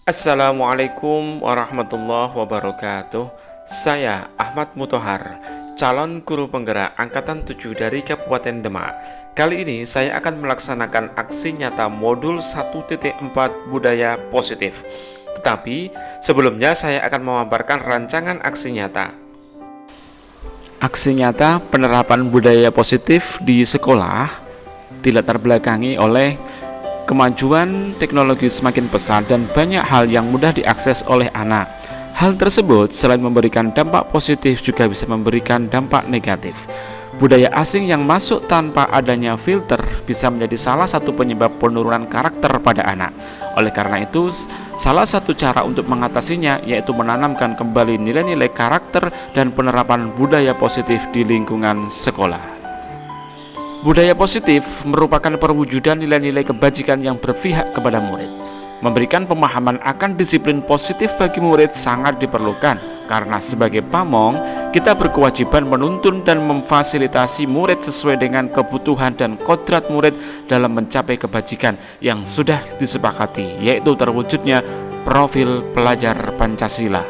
Assalamualaikum warahmatullahi wabarakatuh. Saya Ahmad Mutohar, calon guru penggerak Angkatan 7 dari Kabupaten Demak. Kali ini saya akan melaksanakan aksi nyata modul 1.4 Budaya Positif. Tetapi sebelumnya saya akan memaparkan rancangan aksi nyata. Aksi nyata penerapan budaya positif di sekolah dilatar belakangi oleh kemajuan teknologi semakin pesat dan banyak hal yang mudah diakses oleh anak. Hal tersebut selain memberikan dampak positif juga bisa memberikan dampak negatif. Budaya asing yang masuk tanpa adanya filter bisa menjadi salah satu penyebab penurunan karakter pada anak. Oleh karena itu, salah satu cara untuk mengatasinya yaitu menanamkan kembali nilai-nilai karakter dan penerapan budaya positif di lingkungan sekolah. Budaya positif merupakan perwujudan nilai-nilai kebajikan yang berpihak kepada murid. Memberikan pemahaman akan disiplin positif bagi murid sangat diperlukan, karena sebagai pamong, kita berkewajiban menuntun dan memfasilitasi murid sesuai dengan kebutuhan dan kodrat murid dalam mencapai kebajikan yang sudah disepakati, yaitu terwujudnya profil pelajar Pancasila.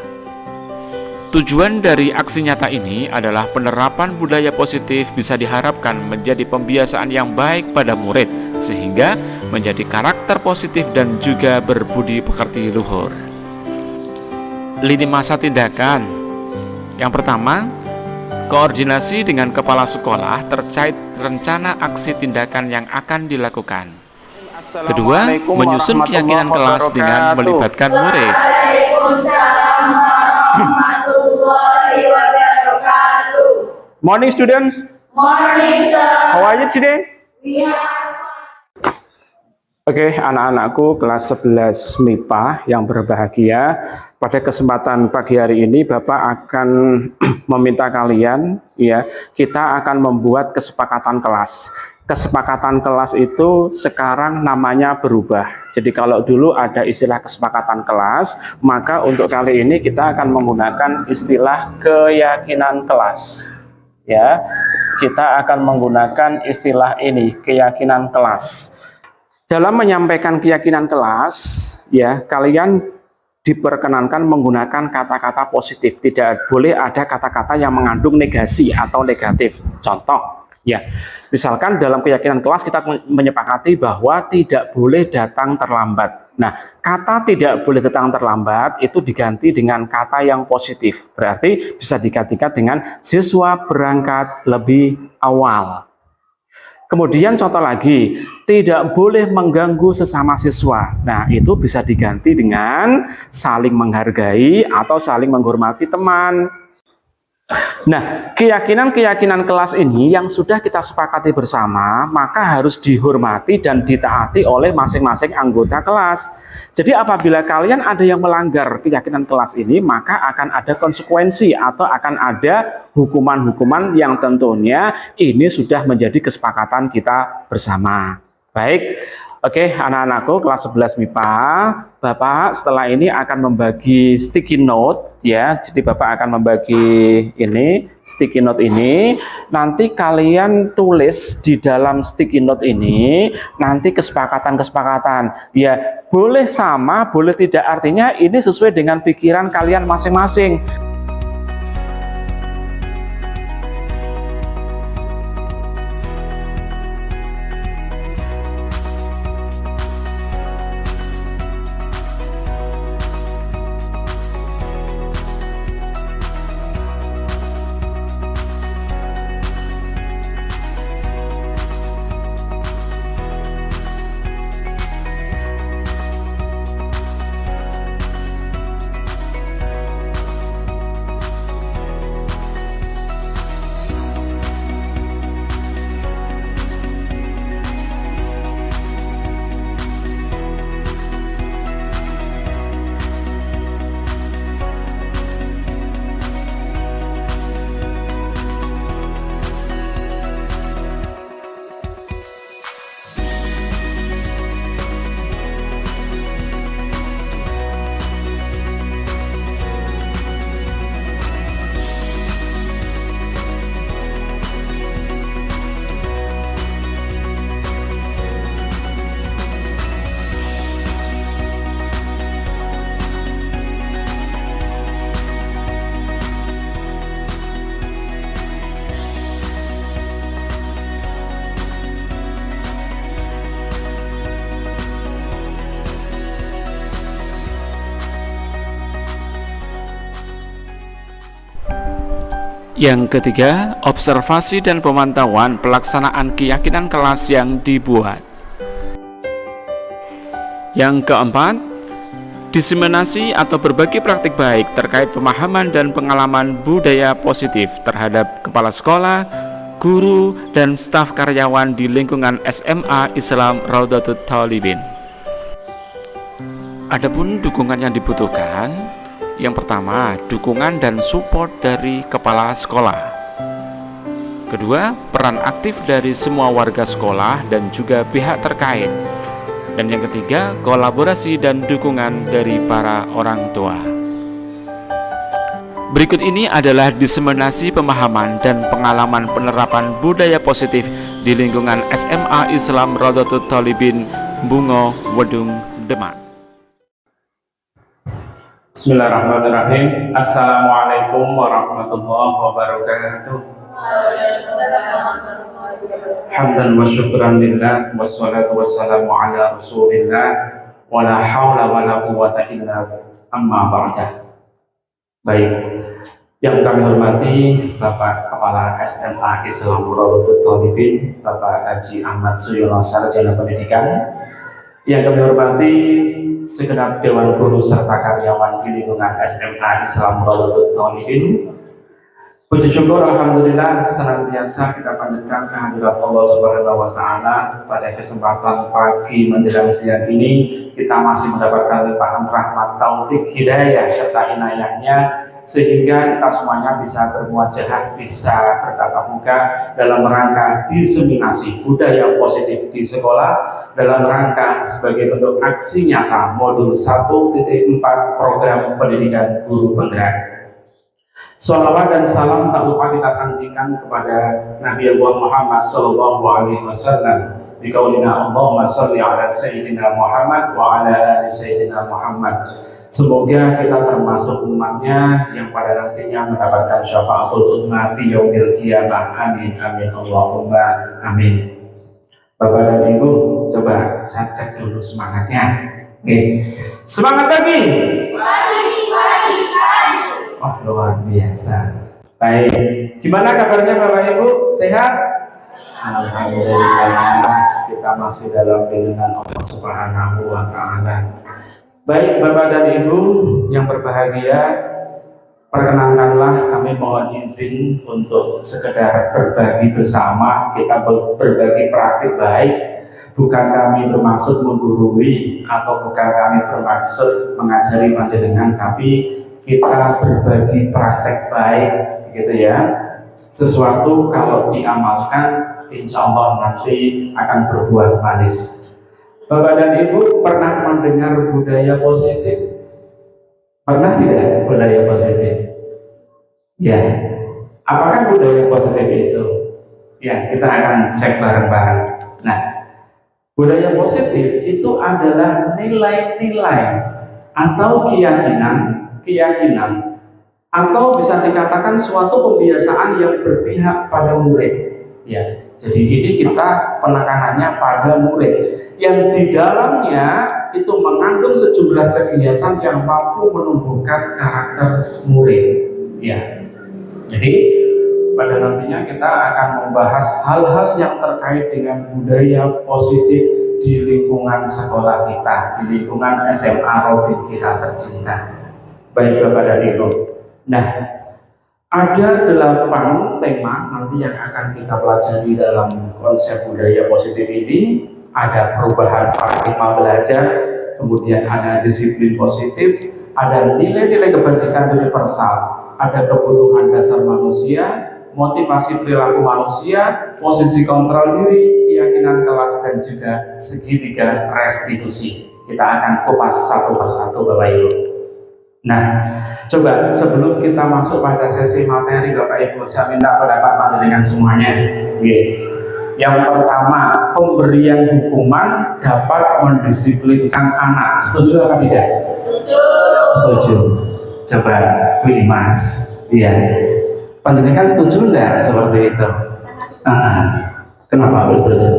Tujuan dari aksi nyata ini adalah penerapan budaya positif bisa diharapkan menjadi pembiasaan yang baik pada murid, sehingga menjadi karakter positif dan juga berbudi pekerti luhur. Lini masa tindakan. Yang pertama, koordinasi dengan kepala sekolah terkait rencana aksi tindakan yang akan dilakukan. Kedua, menyusun keyakinan kelas dengan melibatkan murid. Waalaikumsalam warahmatullahi wabarakatuh. Morning students, Morning sir. how are you today? We are Oke, anak-anakku kelas 11 MIPA yang berbahagia. Pada kesempatan pagi hari ini Bapak akan meminta kalian, kita akan membuat kesepakatan kelas. Kesepakatan kelas itu sekarang namanya berubah. Jadi kalau dulu ada istilah kesepakatan kelas, maka untuk kali ini kita akan menggunakan istilah keyakinan kelas. Ya, kita akan menggunakan istilah ini, keyakinan kelas. Dalam menyampaikan keyakinan kelas, kalian diperkenankan menggunakan kata-kata positif. Tidak boleh ada kata-kata yang mengandung negasi atau negatif. Contoh, misalkan dalam keyakinan kelas kita menyepakati bahwa tidak boleh datang terlambat. Nah, kata tidak boleh datang terlambat itu diganti dengan kata yang positif. Berarti bisa digantikan dengan siswa berangkat lebih awal. Kemudian contoh lagi, tidak boleh mengganggu sesama siswa. Nah, itu bisa diganti dengan saling menghargai atau saling menghormati teman. Nah, keyakinan-keyakinan kelas ini yang sudah kita sepakati bersama, maka harus dihormati dan ditaati oleh masing-masing anggota kelas. Jadi apabila kalian ada yang melanggar keyakinan kelas ini, maka akan ada konsekuensi atau akan ada hukuman-hukuman yang tentunya ini sudah menjadi kesepakatan kita bersama. Baik. Oke, anak-anakku kelas 11 MIPA, Bapak setelah ini akan membagi sticky note, Jadi Bapak akan membagi ini, sticky note ini. Nanti kalian tulis di dalam sticky note ini, nanti kesepakatan-kesepakatan. Boleh sama, boleh tidak, artinya ini sesuai dengan pikiran kalian masing-masing. Yang ketiga, observasi dan pemantauan pelaksanaan keyakinan kelas yang dibuat. Yang keempat, diseminasi atau berbagi praktik baik terkait pemahaman dan pengalaman budaya positif terhadap kepala sekolah, guru, dan staf karyawan di lingkungan SMA Islam Raudhatut Thalibin. Adapun dukungan yang dibutuhkan, yang pertama, dukungan dan support dari kepala sekolah. Kedua, peran aktif dari semua warga sekolah dan juga pihak terkait. Dan yang ketiga, kolaborasi dan dukungan dari para orang tua. Berikut ini adalah diseminasi pemahaman dan pengalaman penerapan budaya positif di lingkungan SMA Islam Raudhatut Thalibin, Bungo, Wedung, Demak. Bismillahirrahmanirrahim. Assalamualaikum warahmatullahi wabarakatuh. Hamdan wa syukran lillah, wassalatu wassalamu ala rasulillah, wa la hawla wa la quwata illa amma ba'da. Baik, yang kami hormati Bapak Kepala SMA Islam Raudhatut Thalibin, Bapak Haji Ahmad Suyono, Sarjana Pendidikan. Yang kami hormati segenap Dewan Guru serta karyawan di lingkungan SMA Islam Raudhatut Thalibin. Puji syukur alhamdulillah senantiasa kita panjatkan kehadirat Allah Subhanahu wa taala. Pada kesempatan pagi menjelang siang ini kita masih mendapatkan limpahan rahmat, taufik, hidayah serta inayahnya sehingga kita semuanya bisa bermuajahah, bisa bertatap muka dalam rangka diseminasi budaya positif di sekolah dalam rangka sebagai bentuk aksi nyata modul 1.4 program pendidikan guru penggerak. Sholawat dan salam tak lupa kita sanjungkan kepada Nabi Allah Muhammad Sallallahu Alaihi Wasallam. Di qaulina Allahumma sholli ala Sayyidina Muhammad wa ala ali Sayyidina Muhammad. Semoga kita termasuk umatnya yang pada nantinya mendapatkan syafaatul uzma fi yaumil qiyamah. Amin amin Allahumma amin. Bapak dan Ibu, coba saya cek dulu semangatnya. Oke. Semangat pagi. Oh, luar biasa. Baik, gimana kabarnya Bapak Ibu? Sehat? Alhamdulillah, kita masih dalam lindungan Allah Subhanahu wa taala. Baik, Bapak dan Ibu yang berbahagia, perkenankanlah kami mohon izin untuk sekedar berbagi bersama, kita berbagi praktik baik. Bukan kami bermaksud menggurui atau bukan kami bermaksud mengajari panjenengan, tapi kita berbagi praktek baik, gitu ya. Sesuatu kalau diamalkan, insya Allah nanti akan berbuah manis. Bapak dan Ibu pernah mendengar budaya positif? Pernah tidak budaya positif? Ya. Apakah budaya positif itu? Ya, kita akan cek bareng-bareng. Nah, budaya positif itu adalah nilai-nilai atau keyakinan atau bisa dikatakan suatu pembiasaan yang berpihak pada murid. Ya, jadi ini kita penekanannya pada murid yang di dalamnya itu mengandung sejumlah kegiatan yang mampu menumbuhkan karakter murid. Ya, jadi pada nantinya kita akan membahas hal-hal yang terkait dengan budaya positif di lingkungan sekolah kita, di lingkungan SMA Robin kita tercinta. Baik Bapak dan Ibu. Nah, ada 8 tema nanti yang akan kita pelajari dalam konsep budaya positif ini. Ada perubahan paradigma belajar, kemudian ada disiplin positif, ada nilai-nilai kebajikan universal, ada kebutuhan dasar manusia, motivasi perilaku manusia, posisi kontrol diri, keyakinan kelas, dan juga segitiga restitusi. Kita akan kupas satu persatu Bapak Ibu. Nah, coba sebelum kita masuk pada sesi materi Bapak Ibu, saya minta pendapat panjenengan semuanya. Yang pertama, pemberian hukuman dapat mendisiplinkan anak. Setuju apa tidak? Setuju. Setuju. Coba pilih Mas. Iya. Panjenengan setuju enggak seperti itu? Kenapa setuju?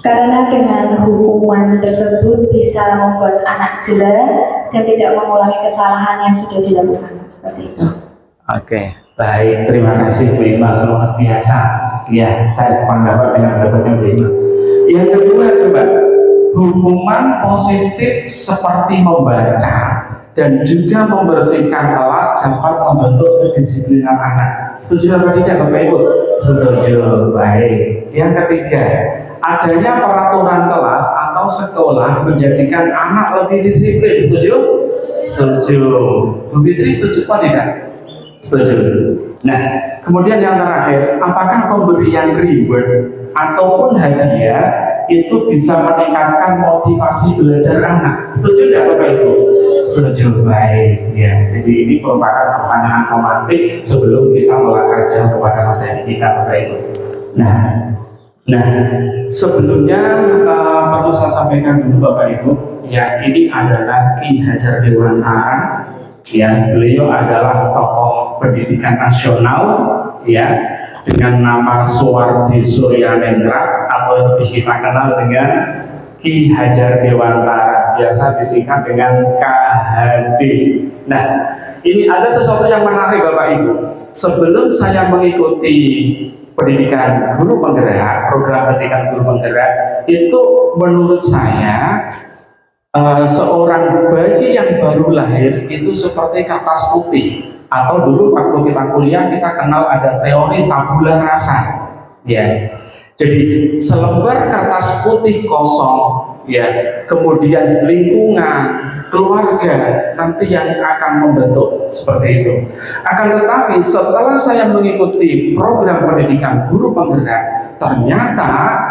Karena dengan hukuman tersebut bisa membuat anak jela dan tidak mengulangi kesalahan yang sudah dilakukan, seperti itu. Oke, baik. Terima kasih Bu Imas, luar biasa. Ya, saya sependapat dengan pendapatnya Bu Imas. Yang kedua, coba hukuman positif seperti membaca dan juga membersihkan kelas dapat membentuk kedisiplinan anak. Setuju apa tidak, Bapak Ibu? Setuju. Baik. Yang ketiga, adanya peraturan kelas atau sekolah menjadikan anak lebih disiplin. Setuju? Setuju. Bu Fitri setuju apa tidak? Setuju. Nah, kemudian yang terakhir, apakah pemberian reward ataupun hadiah itu bisa meningkatkan motivasi belajar anak? Setuju tidak Bapak Ibu? Setuju. Baik. Ya, jadi ini merupakan pertanyaan tematik sebelum kita melangkah jauh kepada materi kita, Bapak Ibu. Nah, sebelumnya perlu saya sampaikan dulu Bapak Ibu, ya ini adalah Ki Hajar Dewantara. Ya, beliau adalah tokoh pendidikan nasional, ya, dengan nama Suwardi Suryanendra atau lebih kita kenal dengan Ki Hajar Dewantara, biasa disingkat dengan KHD. Nah, ini ada sesuatu yang menarik Bapak Ibu. Sebelum saya mengikuti pendidikan guru penggerak, program pendidikan guru penggerak, itu menurut saya seorang bayi yang baru lahir itu seperti kertas putih, atau dulu waktu kita kuliah kita kenal ada teori tabula rasa, ya. Jadi selembar kertas putih kosong, ya, kemudian lingkungan, keluarga nanti yang akan membentuk seperti itu. Akan tetapi setelah saya mengikuti program pendidikan guru penggerak, ternyata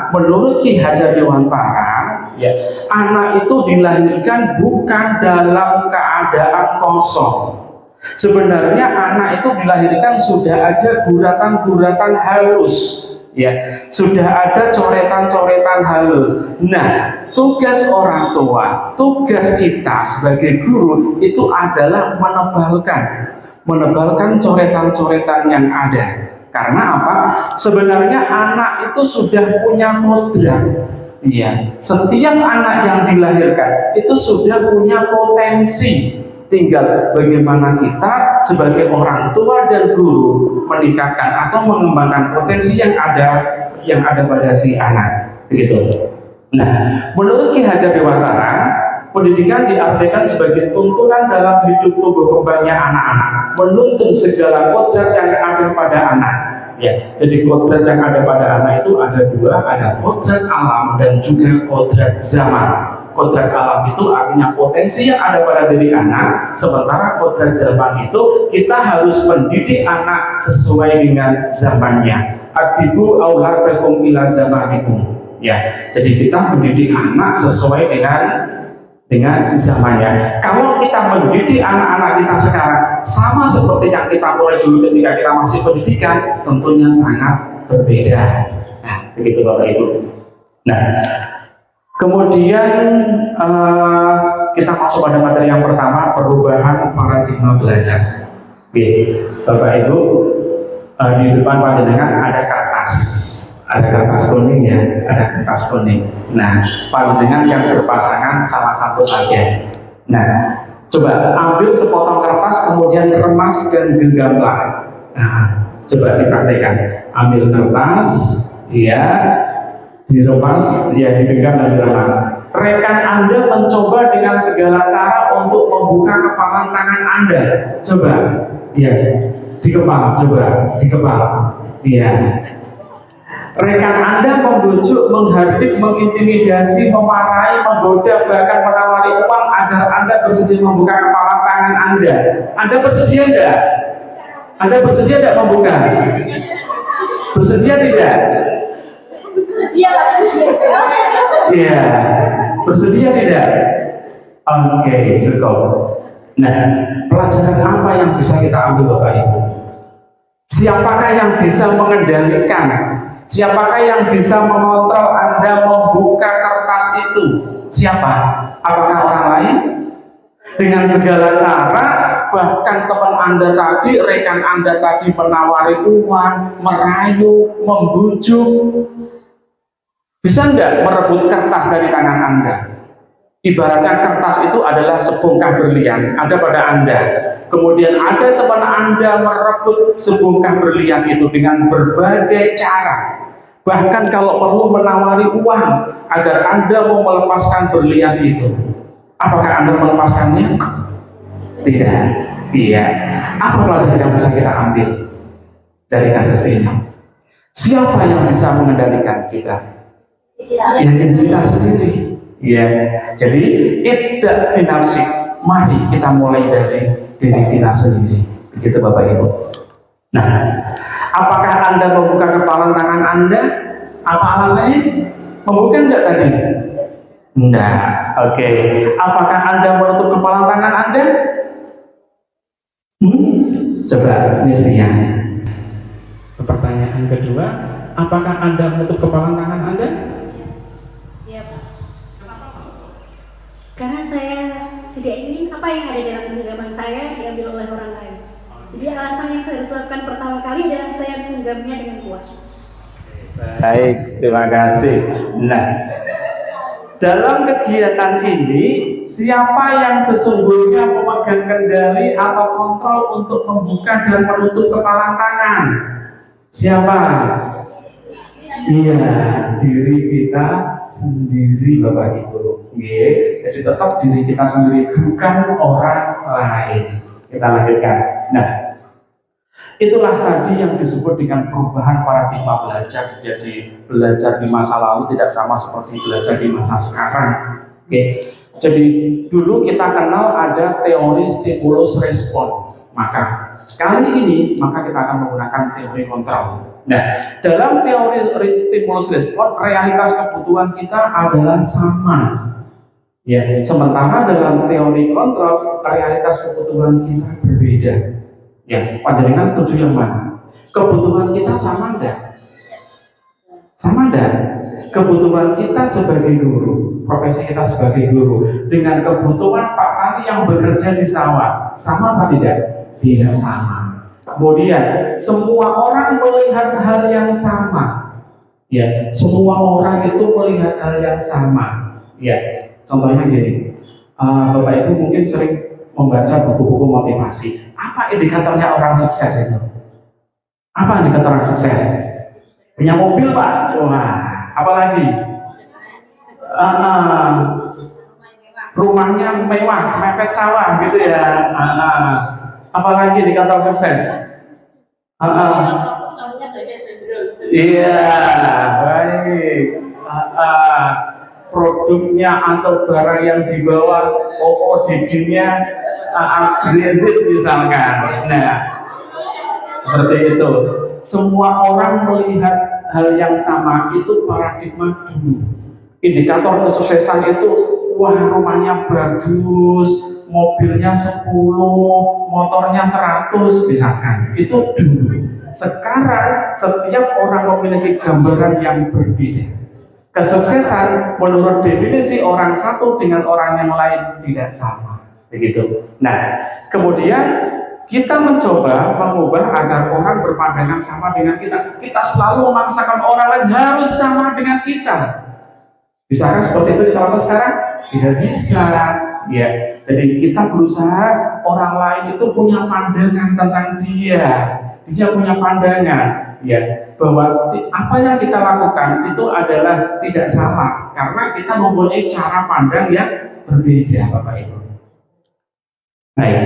menurut Ki Hajar Dewantara, ya, anak itu dilahirkan bukan dalam keadaan kosong. Sebenarnya anak itu dilahirkan sudah ada guratan-guratan halus, ya, sudah ada coretan-coretan halus. Nah, tugas orang tua, tugas kita sebagai guru itu adalah menebalkan coretan-coretan yang ada. Karena apa? Sebenarnya anak itu sudah punya kodrat. Ya, setiap anak yang dilahirkan itu sudah punya potensi. Tinggal bagaimana kita sebagai orang tua dan guru meningkatkan atau mengembangkan potensi yang ada pada si anak, begitu. Nah, menurut Ki Hajar Dewantara, pendidikan diartikan sebagai tuntunan dalam hidup tumbuh kembangnya anak-anak, menuntun segala kodrat yang ada pada anak. Ya, jadi kodrat yang ada pada anak itu ada dua, ada kodrat alam dan juga kodrat zaman. Kodrat alam itu artinya potensi yang ada pada diri anak, sementara kodrat zaman itu kita harus mendidik anak sesuai dengan zamannya. Adibu auladakum ila zamanikum. Ya, jadi kita mendidik anak sesuai dengan zamannya. Kalau kita mendidik anak-anak kita sekarang sama seperti yang kita mulai dulu ketika kita masih pendidikan, tentunya sangat berbeda. Nah, begitu Bapak Ibu. Nah, kemudian kita masuk pada materi yang pertama, perubahan paradigma belajar. Oke, Bapak Ibu, di depan panjenengan ada kertas kuning, ya, ada kertas kuning. Nah, panjenengan yang berpasangan salah satu saja. Nah, coba ambil sepotong kertas, kemudian remas dan genggamlah. Nah, coba dipraktekkan. Ambil kertas, ya, diremas, ya, digenggam dan diremas. Rekan Anda mencoba dengan segala cara untuk membuka kepalan tangan Anda. Coba, ya, dikepal, coba, dikepal, ya. Rekan Anda membujuk, menghardik, mengintimidasi, memarahi, menggoda, bahkan menawari uang agar Anda bersedia membuka kepala tangan Anda. Anda bersedia tidak? Anda bersedia tidak membuka? Bersedia tidak? Bersedia. Iya. Bersedia tidak? Oke, cukup. Nah, pelajaran apa yang bisa kita ambil Bapak Ibu? Siapakah yang bisa mengendalikan? Siapakah yang bisa mengontrol Anda membuka kertas itu? Siapa? Apakah orang lain? Dengan segala cara, bahkan teman Anda tadi, rekan Anda tadi menawari uang, merayu, membujuk, bisa enggak merebut kertas dari tangan Anda? Ibaratnya kertas itu adalah sebongkah berlian, ada pada Anda. Kemudian ada teman Anda merebut sebongkah berlian itu dengan berbagai cara. Bahkan kalau perlu menawari uang agar Anda mau melepaskan berlian itu. Apakah Anda melepaskannya? Tidak. Iya. Apa pelajaran yang bisa kita ambil dari kasus ini? Siapa yang bisa mengendalikan kita? Ya kita sendiri. Ya, jadi ibda binafsi. Mari kita mulai dari diri kita sendiri. Begitu Bapak Ibu. Nah, apakah Anda membuka kepalan tangan Anda? Apa alasannya? Membuka enggak tadi? Enggak. Oke. Apakah Anda menutup kepalan tangan Anda? Coba mestinya. Pertanyaan kedua, apakah Anda menutup kepalan tangan Anda? Iya, Pak. Karena saya tidak ingin apa yang ada dalam genggaman saya diambil oleh orang lain. Jadi alasan yang saya harus lakukan pertama kali adalah saya harus menggenggamnya dengan kuat. Baik, terima kasih. Nah, dalam kegiatan ini, siapa yang sesungguhnya memegang kendali atau kontrol untuk membuka dan menutup kepalan tangan? Siapa? Iya, diri kita sendiri Bapak Ibu. Jadi tetap diri kita sendiri, bukan orang lain. Kita lanjutkan. Nah, itulah tadi yang disebut dengan perubahan paradigma belajar. Jadi belajar di masa lalu tidak sama seperti belajar di masa sekarang. Jadi dulu kita kenal ada teori stimulus respon. Maka sekali ini maka kita akan menggunakan teori kontrol. Nah, dalam teori stimulus respon, realitas kebutuhan kita adalah sama. Ya, sementara dalam teori kontrol, realitas kebutuhan kita berbeda. Ya, panjenengan setuju yang mana? Kebutuhan kita sama enggak? Sama enggak? Kebutuhan kita sebagai guru, profesi kita sebagai guru, dengan kebutuhan Pak Tani yang bekerja di sawah, sama apa tidak? Tidak sama. Kemudian semua orang melihat hal yang sama. Ya, semua orang itu melihat hal yang sama. Ya, contohnya gini, Bapak Ibu mungkin sering membaca buku-buku motivasi. Apa indikatornya orang sukses itu? Apa indikator orang sukses? Punya mobil Pak? Wah, apalagi? Rumahnya mewah, mepet sawah gitu ya. Apalagi indikator sukses? Iya, baik. Produknya atau barang yang dibawa OODD-nya branded misalkan. Nah, seperti itu. Semua orang melihat hal yang sama, itu paradigma dulu. Indikator kesuksesan itu, wah rumahnya bagus, mobilnya 10, motornya 100 misalkan. Itu dulu. Sekarang setiap orang memiliki gambaran yang berbeda. Kesuksesan menurut definisi orang satu dengan orang yang lain tidak sama, begitu. Nah, kemudian kita mencoba mengubah agar orang berpandangan sama dengan kita. Kita selalu memaksakan orang lain harus sama dengan kita. Bisakah seperti itu kita lakukan sekarang? Tidak bisa. Ya, jadi kita berusaha orang lain itu punya pandangan tentang dia. Dia punya pandangan, ya, bahwa apa yang kita lakukan itu adalah tidak sama karena kita mempunyai cara pandang yang berbeda, Bapak Ibu. Baik.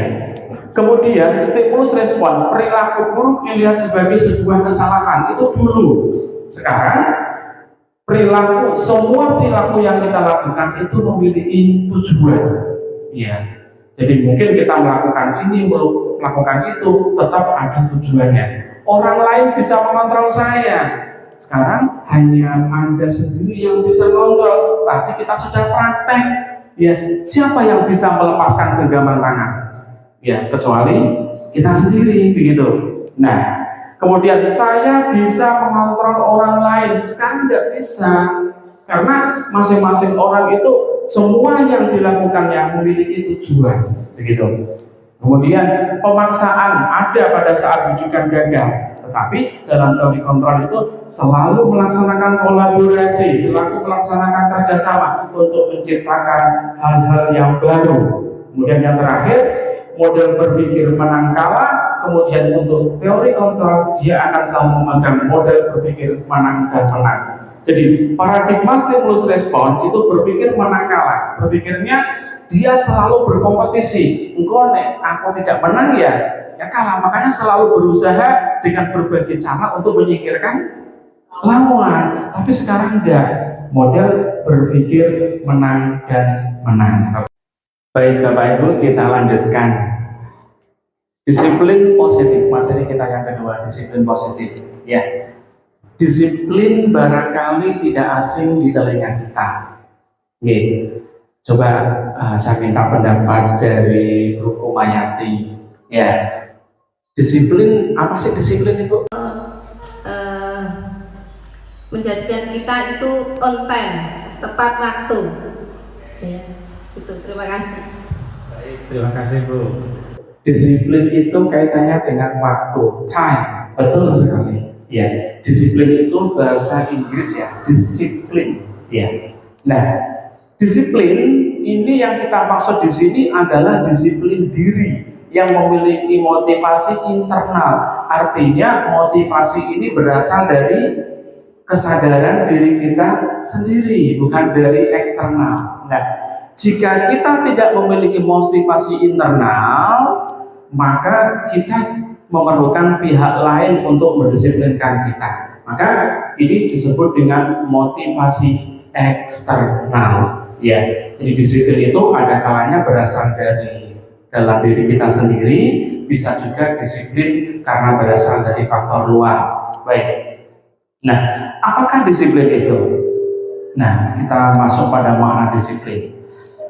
Kemudian stimulus respon, perilaku buruk dilihat sebagai sebuah kesalahan itu dulu. Sekarang perilaku, semua perilaku yang kita lakukan itu memiliki tujuan. Ya. Jadi mungkin kita melakukan ini, melakukan itu, tetap ada tujuannya. Orang lain bisa mengontrol saya. Sekarang hanya Anda sendiri yang bisa mengontrol. Tadi kita sudah praktek. Ya, siapa yang bisa melepaskan genggaman tangan? Ya, kecuali kita sendiri, begitu. Nah, kemudian saya bisa mengontrol orang lain. Sekarang nggak bisa, karena masing-masing orang itu semua yang dilakukannya memiliki tujuan, begitu. Kemudian pemaksaan ada pada saat rujukan gagal, Tapi dalam teori kontrol itu selalu melaksanakan kolaborasi, selalu melaksanakan kerjasama untuk menciptakan hal-hal yang baru. Kemudian yang terakhir, model berpikir menang kalah. Kemudian untuk teori kontrol, dia akan selalu memegang model berpikir menang dan menang. Jadi paradigma stimulus respon itu berpikir menang kalah. Berpikirnya dia selalu berkompetisi. Engkau nek aku tidak menang ya kalah. Makanya selalu berusaha dengan berbagai cara untuk menyingkirkan lawan. Tapi sekarang enggak. Model berpikir menang dan menang. Baik Bapak Ibu, kita lanjutkan. Disiplin positif, materi kita yang kedua, disiplin positif. Ya, disiplin barangkali tidak asing di telinga kita. Oke, coba saya minta pendapat dari Bu Kumayati. Ya, disiplin apa sih disiplin itu? Menjadikan kita itu on time, tepat waktu. Ya, itu. Terima kasih. Baik, terima kasih Bu. Disiplin itu kaitannya dengan waktu, time, betul sekali. Ya, disiplin itu bahasa Inggris ya, disiplin. Ya, nah, disiplin ini yang kita maksud di sini adalah disiplin diri yang memiliki motivasi internal. Artinya motivasi ini berasal dari kesadaran diri kita sendiri, bukan dari eksternal. Nah, jika kita tidak memiliki motivasi internal, maka kita memerlukan pihak lain untuk mendisiplinkan kita. Maka ini disebut dengan motivasi eksternal. Ya, jadi disiplin itu ada kalanya berasal dari dalam diri kita sendiri, bisa juga disiplin karena berasal dari faktor luar. Baik. Nah, apakah disiplin itu? Nah, kita masuk pada makna disiplin.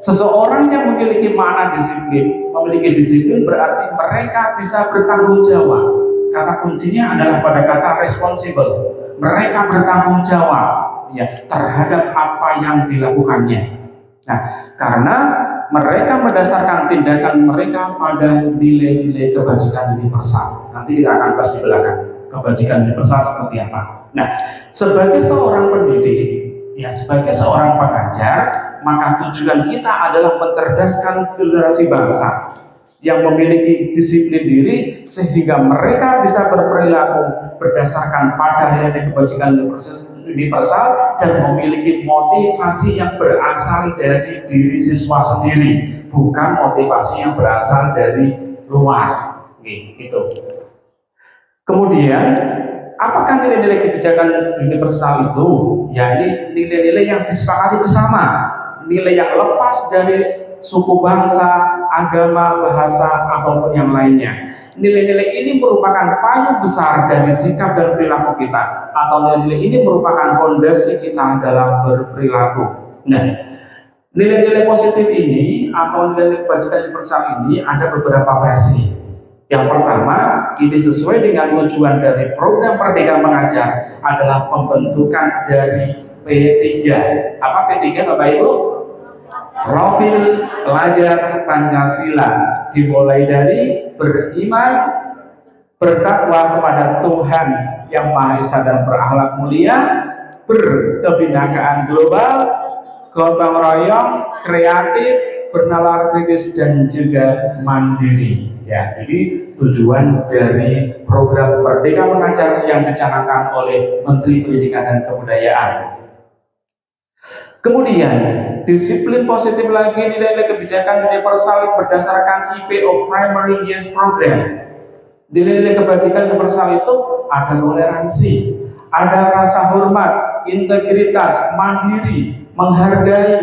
Seseorang yang memiliki makna disiplin, memiliki disiplin berarti mereka bisa bertanggung jawab. Kata kuncinya adalah pada kata responsible. Mereka bertanggung jawab ya terhadap apa yang dilakukannya. Nah, karena mereka mendasarkan tindakan mereka pada nilai-nilai kebajikan universal. Nanti kita akan bahas di belakang kebajikan universal seperti apa. Nah, sebagai seorang pendidik, ya sebagai seorang pengajar, maka tujuan kita adalah mencerdaskan generasi bangsa yang memiliki disiplin diri sehingga mereka bisa berperilaku berdasarkan pada nilai kebajikan universal dan memiliki motivasi yang berasal dari diri siswa sendiri, bukan motivasi yang berasal dari luar. Gitu. Kemudian, apakah nilai-nilai kebijakan universal itu? Ya, ini nilai-nilai yang disepakati bersama. Nilai yang lepas dari suku bangsa, agama, bahasa, ataupun yang lainnya. Nilai-nilai ini merupakan payung besar dari sikap dan perilaku kita, atau nilai-nilai ini merupakan fondasi kita dalam berperilaku. Nah, nilai-nilai positif ini atau nilai-nilai kebajikan universal ini ada beberapa versi. Yang pertama, ini sesuai dengan tujuan dari program Merdeka Mengajar adalah pembentukan dari P3. Apa P3 Bapak Ibu? Profil pelajar Pancasila, dimulai dari beriman, bertakwa kepada Tuhan yang Maha Esa dan berakhlak mulia, berkebinakaan global, gotong royong, kreatif, bernalar kritis dan juga mandiri. Ya, jadi tujuan dari program Merdeka Mengajar yang dicanangkan oleh Menteri Pendidikan dan Kebudayaan. Kemudian, disiplin positif lagi nilai-nilai kebijakan universal berdasarkan IPO Primary Yes Program. Nilai-nilai kebajikan universal itu ada toleransi, ada rasa hormat, integritas, mandiri, menghargai,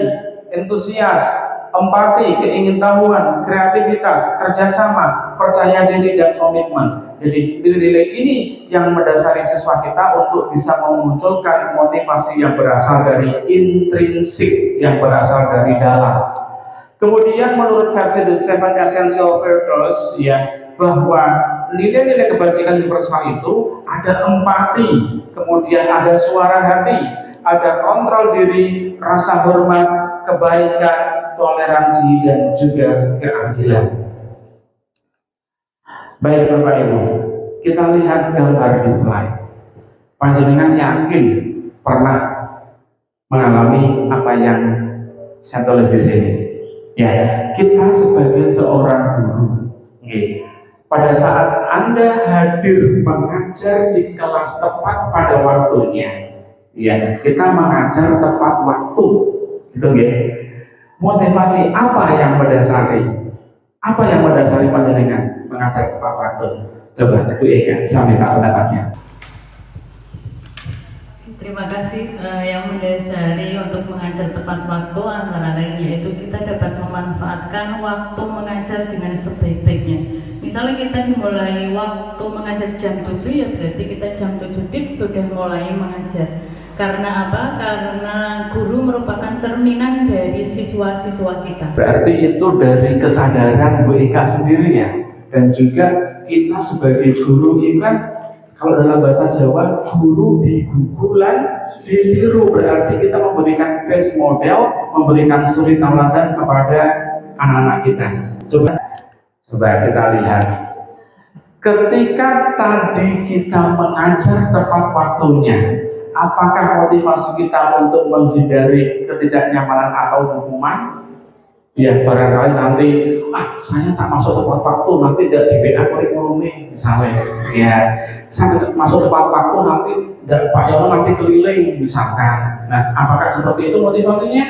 entusias, empati, keingintahuan, kreativitas, kerjasama, percaya diri, dan komitmen. Jadi nilai-nilai ini yang mendasari siswa kita untuk bisa memunculkan motivasi yang berasal dari intrinsik, yang berasal dari dalam. Kemudian menurut versi The Seven Essential Virtues, ya, bahwa nilai-nilai kebajikan universal itu ada empati, kemudian ada suara hati, ada kontrol diri, rasa hormat, kebaikan, toleransi, dan juga keadilan. Baik Bapak Ibu, kita lihat gambar di slide. Panjenengan yakin pernah mengalami apa yang saya tulis di sini? Ya, kita sebagai seorang guru, pada saat Anda hadir mengajar di kelas tepat pada waktunya, ya, kita mengajar tepat waktu, gitu ya. Motivasi apa yang mendasari? Apa yang mendasari panjenengan mengajar tepat waktu? Coba Bu Eka, saya minta pendapatnya. Terima kasih. Yang mendasari untuk mengajar tepat waktu antara lain yaitu kita dapat memanfaatkan waktu mengajar dengan sebaik-baiknya. Misalnya kita dimulai waktu mengajar jam 7, ya berarti kita jam 7 sudah mulai mengajar. Karena apa? Karena guru merupakan cerminan dari siswa-siswa kita. Berarti itu dari kesadaran Bu Eka sendiri ya. Dan juga kita sebagai guru itu kan, kalau dalam bahasa Jawa, guru digugulan ditiru, berarti kita memberikan base model, memberikan suri tauladan kepada anak-anak kita. Coba kita lihat. Ketika tadi kita mengajar tepat waktunya, apakah motivasi kita untuk menghindari ketidaknyamanan atau hukuman? Ya, barangkali nanti saya tak masuk tepat waktu, nanti tidak di WA kurikulumnya misalnya. Ya, saya tidak masuk tepat waktu, nanti Pak Yono nanti keliling misalkan. Nah, apakah seperti itu motivasinya?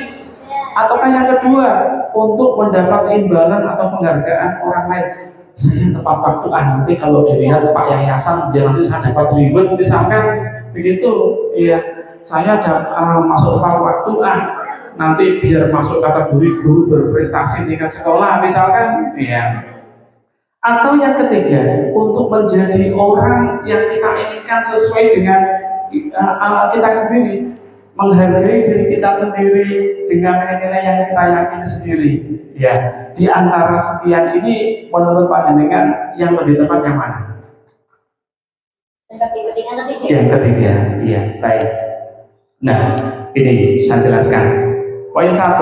Ataukah yang kedua, untuk mendapat imbalan atau penghargaan orang lain? Saya tepat waktu, nanti kalau dilihat Pak Yayasan, dia nanti saya dapat reward misalkan begitu. Iya, saya masuk tepat waktu, nanti biar masuk kategori guru berprestasi tingkat sekolah misalkan, ya. Atau yang ketiga, untuk menjadi orang yang kita inginkan sesuai dengan kita sendiri, menghargai diri kita sendiri dengan nilai-nilai yang kita yakini sendiri. Ya, di antara sekian ini, menurut panjenengan yang lebih tepat yang mana? Yang ketiga, ya, baik. Nah, ini saya jelaskan. Poin 1,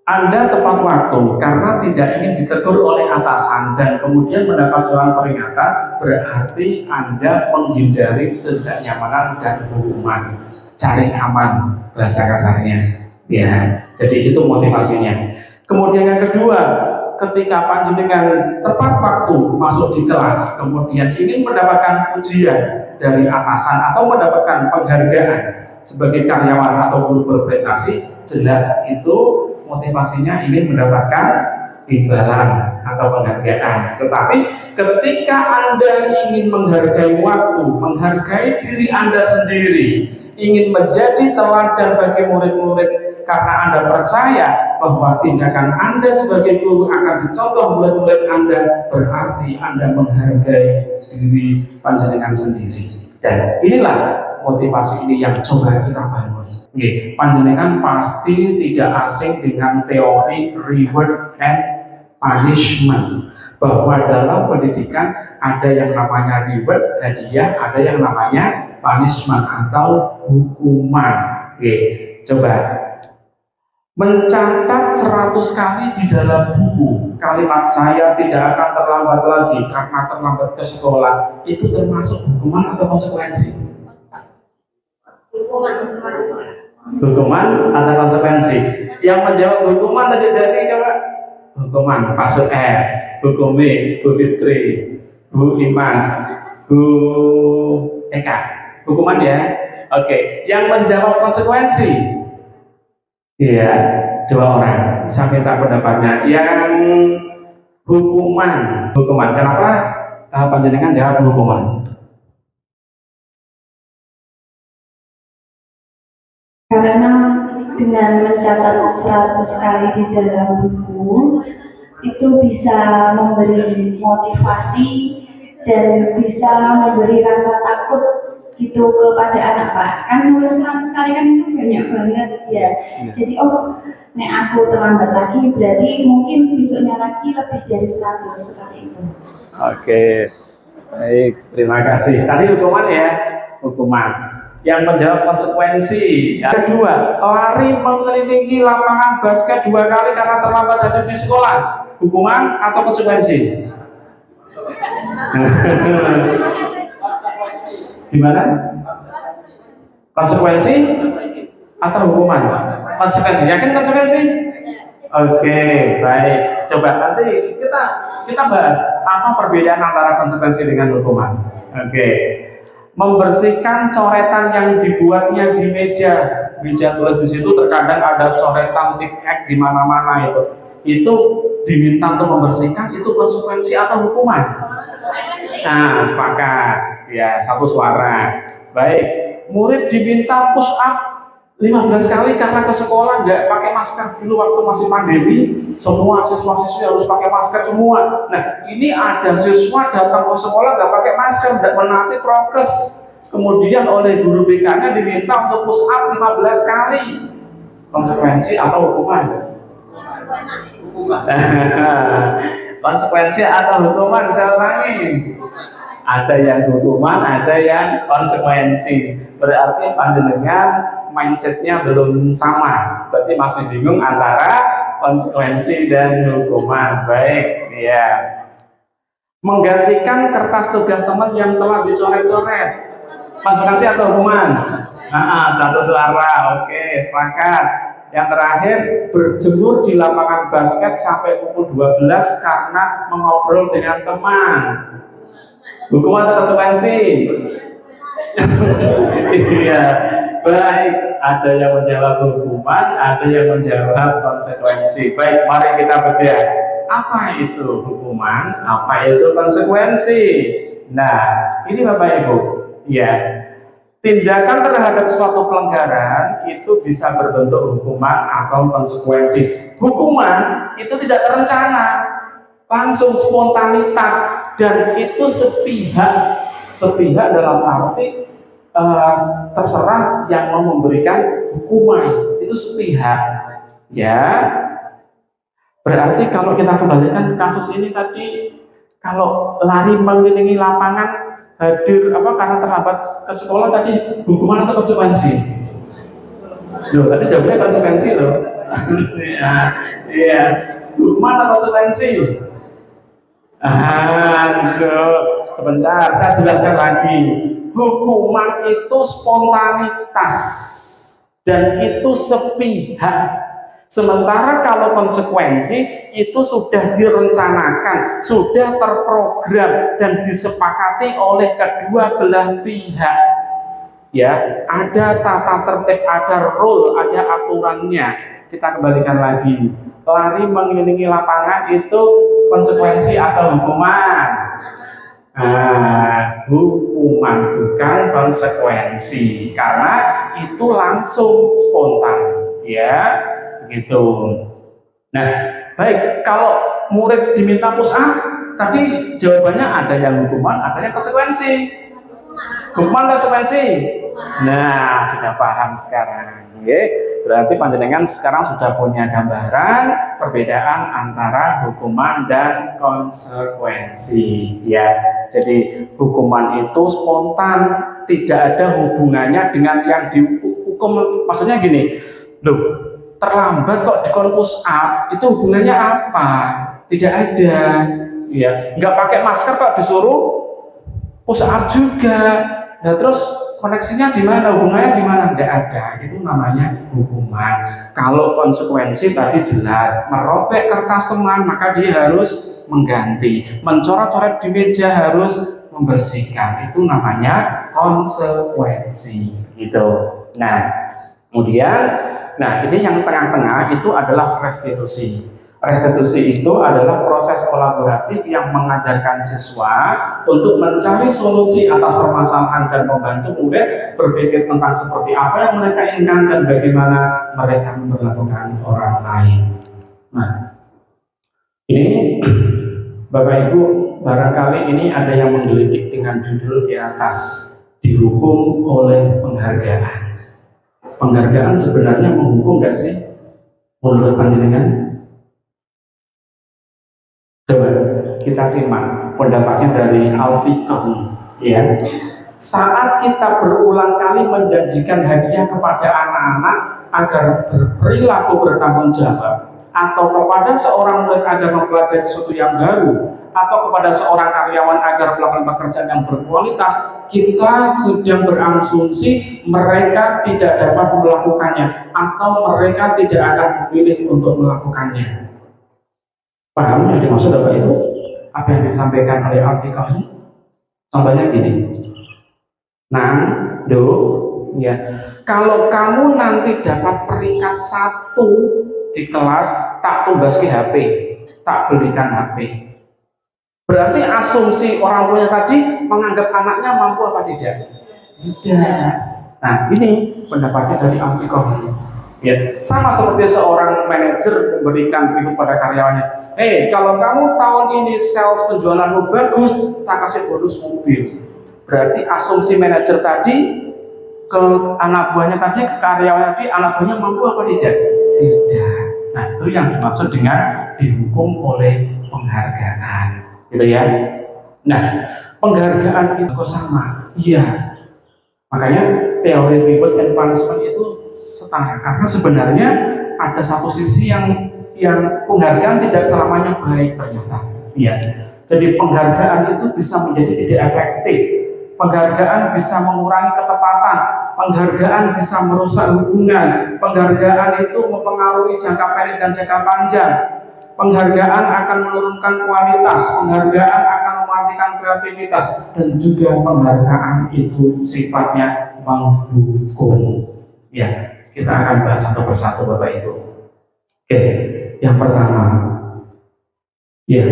Anda tepat waktu karena tidak ingin ditegur oleh atasan dan kemudian mendapat surat peringatan, berarti Anda menghindari ketidaknyamanan dan hukuman, cari aman bahasa kasarnya. Ya, jadi itu motivasinya. Kemudian yang kedua, ketika panjenengan tepat waktu masuk di kelas, kemudian ingin mendapatkan pujian dari atasan atau mendapatkan penghargaan sebagai karyawan atau guru berprestasi, jelas itu motivasinya ingin mendapatkan imbalan atau penghargaan. Tetapi ketika Anda ingin menghargai waktu, menghargai diri Anda sendiri, ingin menjadi teladan bagi murid-murid karena Anda percaya bahwa tindakan Anda sebagai guru akan dicontoh murid-murid Anda, berarti Anda menghargai diri panjenengan sendiri. Dan inilah motivasi ini yang coba kita bangun. Panjenengan pasti tidak asing dengan teori reward and punishment, bahwa dalam pendidikan ada yang namanya reward, hadiah, ada yang namanya punishment atau hukuman. Coba mencatat 100 kali di dalam buku kalimat "saya tidak akan terlambat lagi karena terlambat ke sekolah", itu termasuk hukuman atau konsekuensi? Hukuman atau konsekuensi? Yang menjawab hukuman tadi jadi coba. Hukuman, Pak Su'er, Bu Kumi, Bu Fitri, Bu Imas, Bu Eka. Hukuman ya? Oke. Yang menjawab konsekuensi? Iya, 2 orang. Saya minta pendapatnya. Yang hukuman. Kenapa panjenengan jawab hukuman? Karena dengan mencatat 100 kali di dalam buku itu bisa memberi motivasi dan bisa memberi rasa takut gitu kepada anak, Pak. Kan nulis 100 kali kan itu banyak banget ya. Jadi nek aku terlambat lagi berarti mungkin besoknya lagi lebih dari 100 seperti itu. Oke, baik, terima kasih. Tadi hukuman ya, hukuman. Yang menjawab konsekuensi. Yang kedua, lari mengelilingi lapangan basket 2 kali karena terlambat hadir di sekolah. Hukuman atau konsekuensi? Gimana? Konsekuensi atau hukuman? Konsekuensi. Yakin konsekuensi? Oke, baik. Coba nanti kita bahas apa perbedaan antara konsekuensi dengan hukuman. Oke. Membersihkan coretan yang dibuatnya di meja tulis di situ terkadang ada coretan tip X di mana-mana itu diminta untuk membersihkan, itu konsekuensi atau hukuman? Nah, sepakat ya, satu suara. Baik, murid diminta push up 15 kali karena ke sekolah nggak pakai masker. Dulu waktu masih pandemi, semua siswa-siswi harus pakai masker semua. Nah, ini ada siswa datang ke sekolah nggak pakai masker, nggak menaati prokes. Kemudian oleh guru BK-nya diminta untuk push up 15 kali. Konsekuensi atau hukuman? Konsekuensi atau hukuman? Saya ulangi. Ada yang hukuman, ada yang konsekuensi. Berarti panjenengan mindsetnya belum sama. Berarti masih bingung antara konsekuensi dan hukuman. Baik, ya. Menggantikan kertas tugas teman yang telah dicoret-coret. Konsekuensi atau hukuman? Satu suara. Oke, sepakat. Yang terakhir, berjemur di lapangan basket sampai pukul 12 karena mengobrol dengan teman. Hukuman atau konsekuensi? Iya, baik. Ada yang menjawab hukuman, ada yang menjawab konsekuensi. Baik, mari kita bedah. Apa itu hukuman? Apa itu konsekuensi? Nah, ini Bapak Ibu. Ya, tindakan terhadap suatu pelanggaran itu bisa berbentuk hukuman atau konsekuensi. Hukuman itu tidak terencana, langsung spontanitas, dan itu sepihak dalam arti terserah yang mau memberikan hukuman, itu sepihak. Ya, berarti kalau kita kembalikan ke kasus ini tadi, kalau lari mengelilingi lapangan hadir karena terlambat ke sekolah tadi, hukuman atau konsekuensi? Loh, tadi jawabnya konsekuensi loh. Iya, hukuman atau konsekuensi? Sebentar, saya jelaskan lagi. Hukuman itu spontanitas dan itu sepihak. Sementara kalau konsekuensi itu sudah direncanakan, sudah terprogram dan disepakati oleh kedua belah pihak. Ya, ada tata tertib, ada rule, ada aturannya. Kita kembalikan lagi. Lari mengelilingi lapangan itu konsekuensi atau hukuman? Hukuman, bukan konsekuensi, karena itu langsung spontan, ya, begitu. Nah, baik, kalau murid diminta push up, tadi jawabannya ada yang hukuman, ada yang konsekuensi. Hukuman konsekuensi. Nah, sudah paham sekarang. Berarti panjenengan sekarang sudah punya gambaran perbedaan antara hukuman dan konsekuensi. Ya, jadi hukuman itu spontan, tidak ada hubungannya dengan yang dihukum. Maksudnya gini, loh, terlambat kok dikon push up, itu hubungannya apa? Tidak ada. Ya, nggak pakai masker kok disuruh push up juga. Nah, terus koneksinya di mana? Hubungannya di mana? Nggak ada. Itu namanya hukuman. Kalau konsekuensi tadi jelas, merobek kertas teman maka dia harus mengganti, mencoret-coret di meja harus membersihkan. Itu namanya konsekuensi. Gitu. Nah, kemudian, ini yang tengah-tengah itu adalah restitusi. Restitusi itu adalah proses kolaboratif yang mengajarkan siswa untuk mencari solusi atas permasalahan dan membantu murid berpikir tentang seperti apa yang mereka inginkan dan bagaimana mereka memperlakukan orang lain. Nah, ini Bapak Ibu, barangkali ini ada yang menggelitik dengan judul di atas, dihukum oleh penghargaan. Penghargaan sebenarnya menghukum nggak sih? Menurut panjenengan? Coba kita simak pendapatnya dari Al-Fiqh, ya. Saat kita berulang kali menjanjikan hadiah kepada anak-anak agar berperilaku bertanggung jawab, atau kepada seorang murid agar mempelajari sesuatu yang baru, atau kepada seorang karyawan agar melakukan pekerjaan yang berkualitas, kita sedang berasumsi mereka tidak dapat melakukannya atau mereka tidak akan memilih untuk melakukannya. Paham yang dimaksud Bapak Ibu? Apa yang disampaikan oleh Al-Fiqh ini? Contohnya gini. Nah, ya, kalau kamu nanti dapat peringkat 1 di kelas, tak tumbaski HP, tak belikan HP. Berarti asumsi orang tuanya tadi menganggap anaknya mampu apa tidak? Tidak. Nah, ini pendapatnya dari Al-Fiqh. Ya, sama seperti seorang manajer memberikan berikut pada karyawannya. Kalau kamu tahun ini sales penjualanmu bagus, tak kasih bonus mobil. Berarti asumsi manajer tadi ke anak buahnya tadi, ke karyawannya tadi, anak buahnya mampu apa tidak? Tidak. Nah, itu yang dimaksud dengan dihukum oleh penghargaan, gitu ya. Nah, penghargaan itu sama. Iya. Makanya teori reward and punishment itu setara, karena sebenarnya ada satu sisi yang penghargaan tidak selamanya baik ternyata. Iya. Jadi penghargaan itu bisa menjadi tidak efektif. Penghargaan bisa mengurangi ketepatan, penghargaan bisa merusak hubungan, penghargaan itu mempengaruhi jangka pendek dan jangka panjang, penghargaan akan menurunkan kualitas, penghargaan akan mematikan kreativitas, dan juga penghargaan itu sifatnya menghukum. Ya, kita akan bahas satu persatu Bapak Ibu. Oke, yang pertama, ya,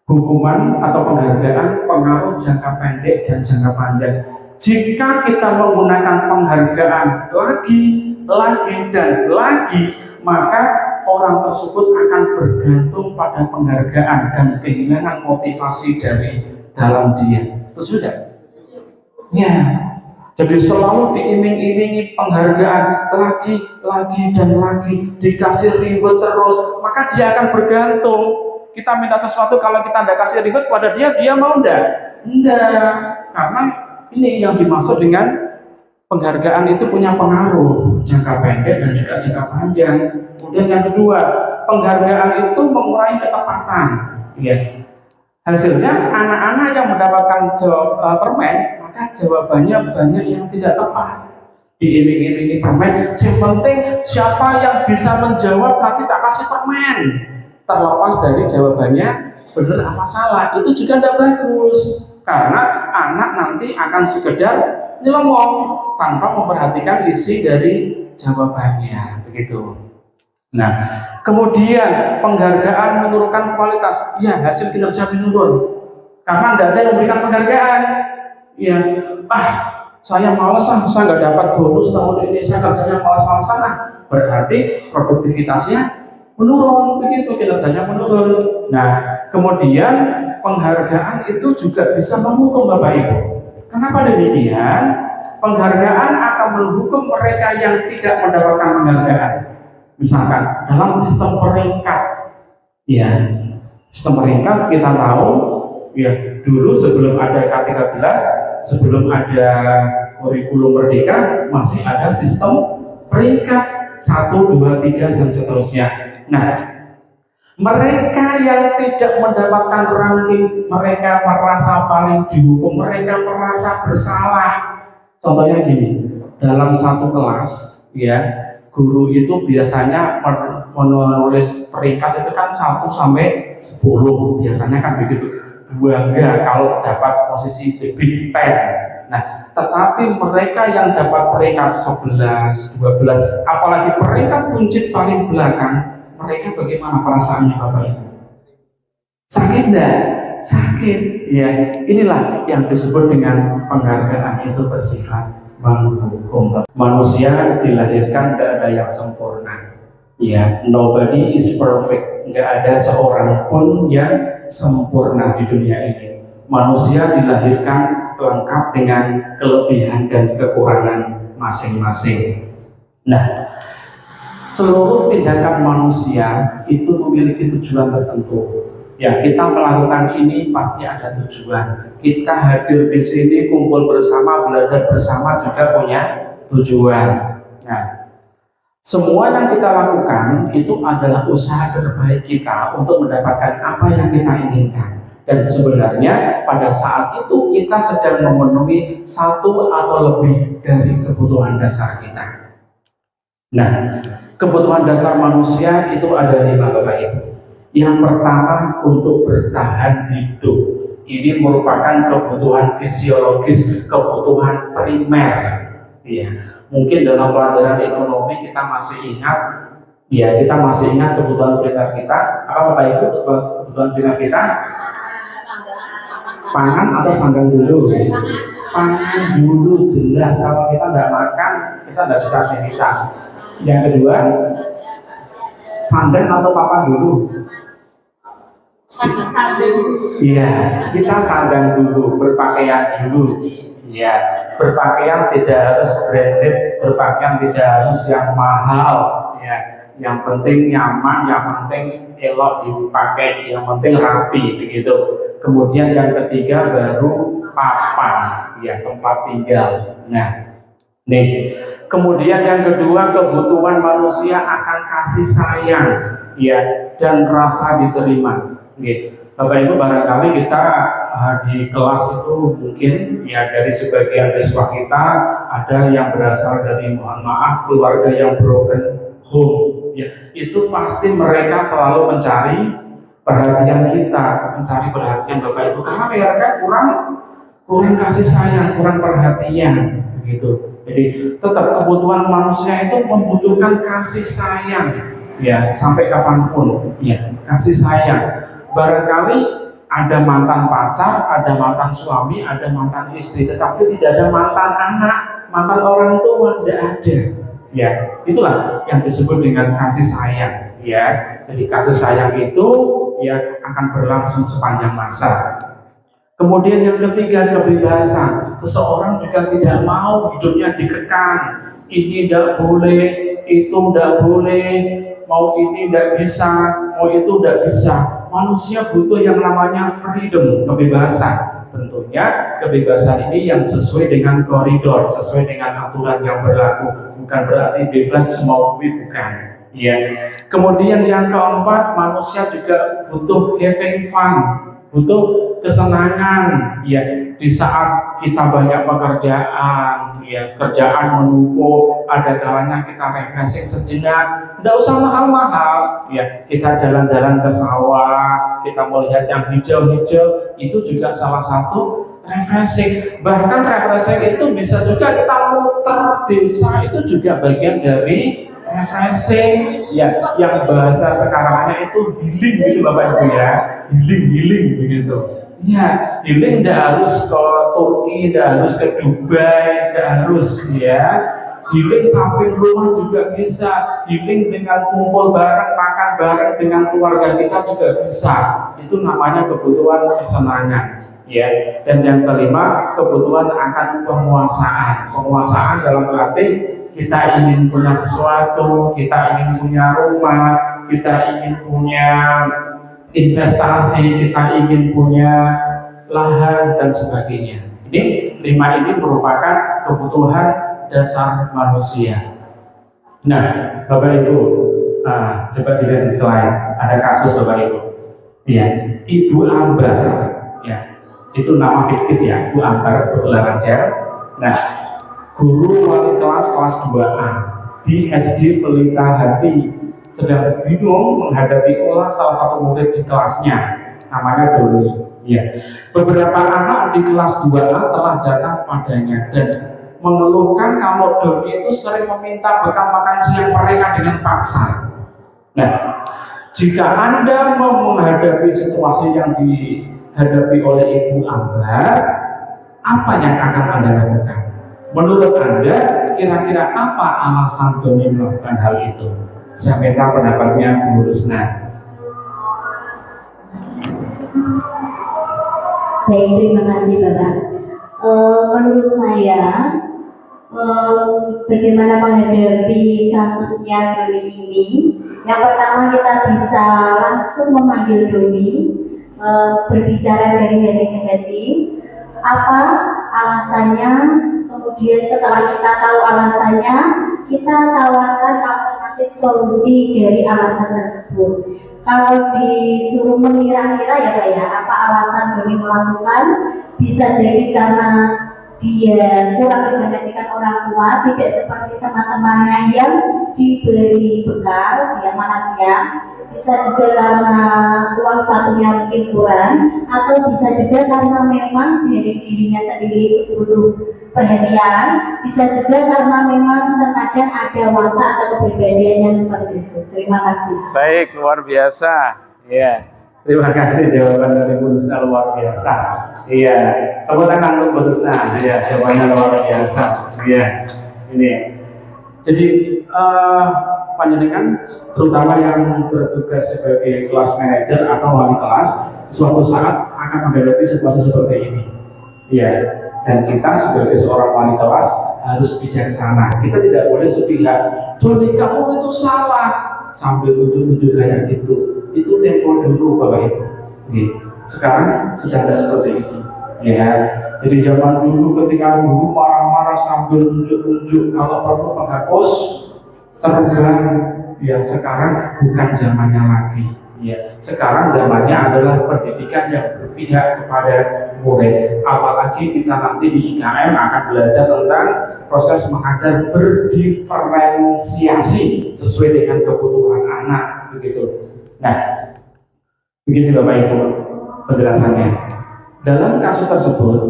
hukuman atau penghargaan pengaruh jangka pendek dan jangka panjang. Jika kita menggunakan penghargaan lagi dan lagi, maka orang tersebut akan bergantung pada penghargaan dan kehilangan motivasi dari dalam dia. Setuju tidak? Ya. Jadi selalu diiming-imingi penghargaan lagi dan lagi, dikasih reward terus, maka dia akan bergantung. Kita minta sesuatu, kalau kita tidak kasih reward kepada dia mau enggak? Enggak. Karena ini yang dimaksud dengan penghargaan itu punya pengaruh jangka pendek dan juga jangka panjang. Kemudian yang kedua, penghargaan itu mengurangi ketepatan. Ya. Hasilnya anak-anak yang mendapatkan permen, maka jawabannya banyak yang tidak tepat. Diiming-imingi permen, yang penting siapa yang bisa menjawab nanti tak kasih permen. Terlepas dari jawabannya benar apa salah, itu juga tidak bagus, karena anak nanti akan sekedar nyelomong tanpa memperhatikan isi dari jawabannya, begitu. Nah, kemudian penghargaan menurunkan kualitas, ya hasil kinerja menurun karena tidak ada yang memberikan penghargaan. Ya, saya malas, saya nggak dapat bonus tahun ini, saya kerjanya malas-malasan, berarti produktivitasnya menurun, begitu, kinerjanya menurun. Nah, kemudian penghargaan itu juga bisa menghukum Bapak Ibu. Kenapa demikian? Penghargaan akan menghukum mereka yang tidak mendapatkan penghargaan. Misalkan dalam sistem peringkat, ya, sistem peringkat kita tahu, ya, dulu sebelum ada K13, sebelum ada kurikulum merdeka, masih ada sistem peringkat 1, 2, 3 dan seterusnya. Nah, mereka yang tidak mendapatkan ranking, mereka merasa paling dihukum, mereka merasa bersalah. Contohnya gini, dalam satu kelas, ya, guru itu biasanya menulis peringkat itu kan 1 sampai 10, biasanya kan begitu. Bangga kalau dapat posisi the big 10. Nah, tetapi mereka yang dapat peringkat 11, 12, apalagi peringkat buncit paling belakang, mereka bagaimana perasaannya Bapak Ibu? Sakit enggak? Sakit. Ya, inilah yang disebut dengan penghargaan itu bersifat menghukum. Manusia dilahirkan tidak ada yang sempurna. Ya, nobody is perfect. Nggak ada seorang pun yang sempurna di dunia ini. Manusia dilahirkan lengkap dengan kelebihan dan kekurangan masing-masing. Nah, seluruh tindakan manusia itu memiliki tujuan tertentu. Ya, kita melakukan ini pasti ada tujuan. Kita hadir di sini, kumpul bersama, belajar bersama juga punya tujuan. Nah, Semua yang kita lakukan itu adalah usaha terbaik kita untuk mendapatkan apa yang kita inginkan. Dan sebenarnya pada saat itu kita sedang memenuhi satu atau lebih dari kebutuhan dasar kita. Nah, kebutuhan dasar manusia itu ada 5, Bapak Ibu. Yang pertama, untuk bertahan hidup. Ini merupakan kebutuhan fisiologis, kebutuhan primer. Ya, mungkin dalam pelajaran ekonomi kita masih ingat, ya kita masih ingat kebutuhan primer kita. Apa Bapak Ibu kebutuhan primer kita? Pangan atau sandang dulu? Pangan dulu, jelas. Kalau kita tidak makan, kita tidak bisa aktivitas. Yang kedua, sandang atau papan dulu? Iya, kita sandang dulu, berpakaian dulu. Ya, berpakaian tidak harus branded, berpakaian tidak harus yang mahal. Ya, yang penting nyaman, yang penting elok dipakai, yang penting rapi, begitu. Kemudian yang ketiga baru papan, ya tempat tinggal. Nah, nih. Kemudian yang kedua, kebutuhan manusia akan kasih sayang, ya, dan rasa diterima. Oke. Bapak Ibu, barangkali kita di kelas itu mungkin ya dari sebagian siswa kita ada yang berasal dari, mohon maaf, keluarga yang broken home. Ya, itu pasti mereka selalu mencari perhatian kita, mencari perhatian Bapak Ibu, karena mereka kurang kasih sayang, kurang perhatian, begitu. Jadi tetap kebutuhan manusia itu membutuhkan kasih sayang, ya sampai kapanpun, ya kasih sayang. Barangkali ada mantan pacar, ada mantan suami, ada mantan istri, tetapi tidak ada mantan anak, mantan orang tua, tidak ada. Ya, itulah yang disebut dengan kasih sayang. Ya, jadi kasih sayang itu ya akan berlangsung sepanjang masa. Kemudian yang ketiga, kebebasan. Seseorang juga tidak mau hidupnya dikekang. Ini tidak boleh, itu tidak boleh, mau ini tidak bisa, mau itu tidak bisa. Manusia butuh yang namanya freedom, kebebasan. Tentunya kebebasan ini yang sesuai dengan koridor, sesuai dengan aturan yang berlaku. Bukan berarti bebas semau bukan. Ya. Kemudian yang keempat, manusia juga butuh having fun, butuh kesenangan, ya di saat kita banyak pekerjaan, ya kerjaan menumpuk, ada kalanya kita refreshing sejenak, tidak usah mahal-mahal, ya kita jalan-jalan ke sawah, kita melihat yang hijau-hijau, itu juga salah satu refreshing. Bahkan refreshing itu bisa juga kita muter desa, itu juga bagian dari refreshing, ya yang bahasa sekarangnya itu healing gitu Bapak Ibu ya, healing begitu. Ya, healing tidak harus ke Turki, tidak harus ke Dubai, tidak harus ya. Healing samping rumah juga bisa, healing dengan kumpul bareng, makan bareng dengan keluarga kita juga bisa. Itu namanya kebutuhan kesenangan. Ya, dan yang kelima, kebutuhan akan penguasaan. Penguasaan dalam arti kita ingin punya sesuatu, kita ingin punya rumah, kita ingin punya investasi, kita ingin punya lahan dan sebagainya. Ini 5 ini merupakan kebutuhan dasar manusia. Nah, Bapak Ibu, coba dilihat di slide, ada kasus Bapak Ibu. Ya, Ibu Ambar, ya, itu nama fiktif ya, Ibu Ambar, kebetulan aja. Nah, guru wali kelas 2A di SD Pelita Hati sedang bingung menghadapi olah salah satu murid di kelasnya, namanya Doni. Ya, beberapa anak di kelas 2A telah datang padanya dan mengeluhkan kalau Doni itu sering meminta bekal makan siang mereka dengan paksa. Nah, jika Anda mau menghadapi situasi yang dihadapi oleh Ibu Ambar, apa yang akan Anda lakukan? Menurut Anda, kira-kira apa alasan Doni melakukan hal itu? Saya minta pendapatnya Bu Rusna. Baik, terima kasih Bapak. Menurut saya, bagaimana menghadapi kasusnya Doni ini? Yang pertama, kita bisa langsung memanggil Doni, berbicara dari hati ke hati, apa alasannya. Kemudian setelah kita tahu alasannya, kita tawarkan memetik solusi dari alasan tersebut. Kalau disuruh mengira-ngira ya Pak ya, apa alasan Doni melakukan, bisa jadi karena dia kurang diperhatikan orang tua, tidak seperti teman-temannya yang diberi bekal makan siang. Bisa juga karena uang sakunya mungkin kurang, atau bisa juga karena memang dari dirinya sendiri butuh perhatian. Bisa juga karena memang terkadang ada watak atau kepribadian yang seperti itu. Terima kasih. Baik, luar biasa. Iya. Terima kasih jawaban dari Bu Husna, luar biasa. Iya. Tepuk tangan untuk Bu Husna. Iya, jawabannya luar biasa. Iya. Ini. Jadi panjenengan terutama yang bertugas sebagai kelas manajer atau wali kelas suatu saat akan menghadapi situasi seperti ini. Iya. Dan kita sebagai seorang wali kelas harus bijaksana. Kita tidak boleh sepihak. Doni kamu itu salah sambil tunjuk-tunjuk kayak gitu. Itu tempo dulu Bapak Ibu. Sekarang sudah tidak seperti itu. Ya, jadi zaman dulu ketika guru marah-marah sambil tunjuk-tunjuk, kalau perlu menghapus terbang. Ya, sekarang bukan zamannya lagi. Ya, sekarang zamannya adalah pendidikan yang berpihak kepada murid. Apalagi kita nanti di IKM akan belajar tentang proses mengajar berdiferensiasi sesuai dengan kebutuhan anak, begitu. Nah, begini Bapak Ibu penjelasannya. Dalam kasus tersebut,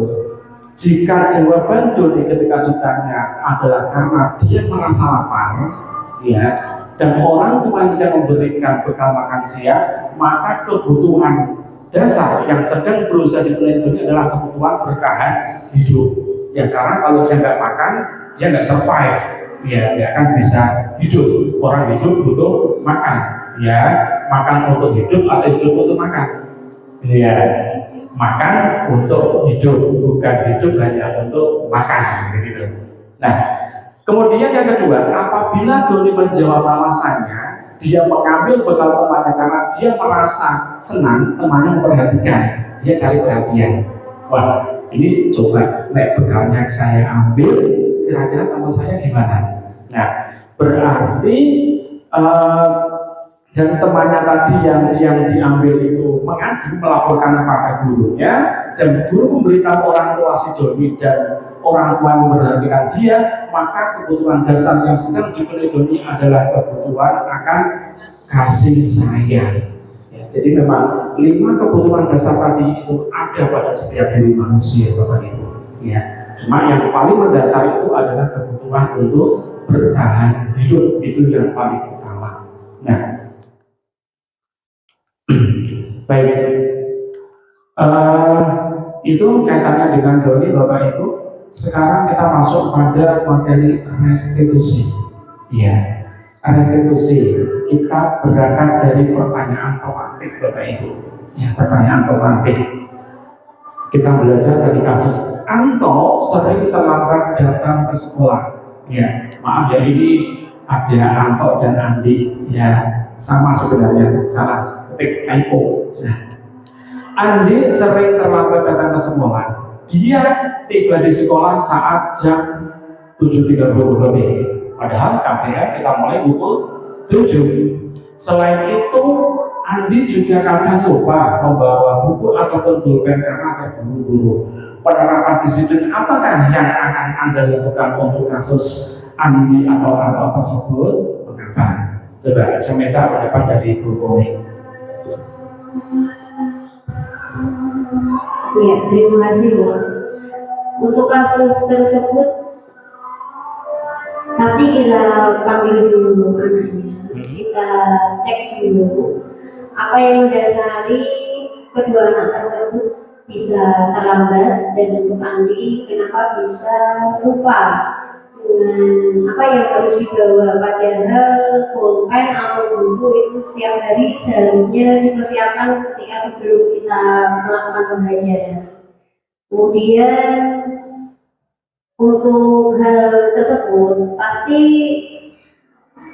jika jawaban Doni ketika ditanya adalah karena dia merasa lapar, ya, dan orang tua yang tidak memberikan bekal makan siang, maka kebutuhan dasar yang sedang berusaha dipenuhi adalah kebutuhan bertahan hidup. Ya, karena kalau dia nggak makan, dia nggak survive. Ya, dia akan bisa hidup. Orang hidup butuh makan. Ya, makan untuk hidup atau hidup untuk makan. Ya, makan untuk hidup, bukan hidup hanya untuk makan, begitu. Nah, kemudian yang kedua, apabila Doni menjawab alasannya, dia mengambil bekal temannya karena dia merasa senang temannya memperhatikan, dia cari perhatian. Wah, ini coba bekalnya saya ambil, kira-kira teman saya gimana? Nah, berarti dan temannya tadi yang diambil itu mengadu melaporkan kepada gurunya, dan guru memberitahu orang tua si Doni dan orang tua memperhatikan dia, maka kebutuhan dasar yang sedang dipenuhi Doni adalah kebutuhan akan kasih sayang. Ya, jadi memang 5 kebutuhan dasar tadi itu ada pada setiap diri manusia, Bapak Ibu. Ya, cuma yang paling mendasar itu adalah kebutuhan untuk bertahan hidup, itu yang paling utama. Nah, baik, itu kaitannya dengan Doni Bapak Ibu. Sekarang kita masuk pada materi restitusi. Ya, restitusi. Kita berangkat dari pertanyaan pemantik Bapak Ibu. Ya, pertanyaan pemantik. Kita belajar dari kasus Anto sering terlambat datang ke sekolah. Ya, maaf ya, ini ada Anto dan Andi. Ya, sama sebenarnya, salah ketik typo. Nah, Andi sering terlambat datang ke sekolah. Dia tiba di sekolah saat jam 7.30 lebih. Padahal KPR kita mulai pukul 7. Selain itu, Andi juga kadang lupa membawa buku ataupun pulpen karena terburu-buru. Penerapan disiplin apakah yang akan Anda lakukan untuk kasus Andi atau Anto tersebut? Mengapa? Coba saya minta pendapat dari Bu Komeng. Ya, terima kasih Bu. Untuk kasus tersebut pasti kita panggil dulu anaknya, kita cek dulu apa yang mendasari kedua anak tersebut bisa terlambat, dan untuk Andi kenapa bisa lupa dengan apa yang harus dibawa, padahal pulpen atau buku itu setiap hari seharusnya dipersiapkan ketika sebelum kita melakukan pembelajaran. Kemudian untuk hal tersebut pasti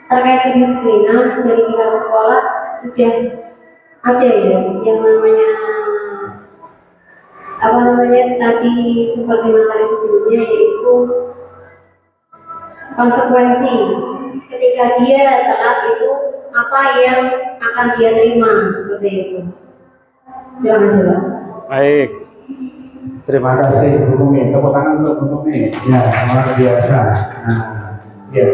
terkait kedisiplinan dari pihak sekolah sudah ada ya yang namanya tadi seperti materi sebelumnya, yaitu konsekuensi ketika ketika dia taat itu apa yang akan dia terima, seperti itu. Terima kasih, Pak. Baik. Terima kasih Bu Numi. Tepuk tangan untuk Bu Numi. Ya, luar biasa. Nah, ya.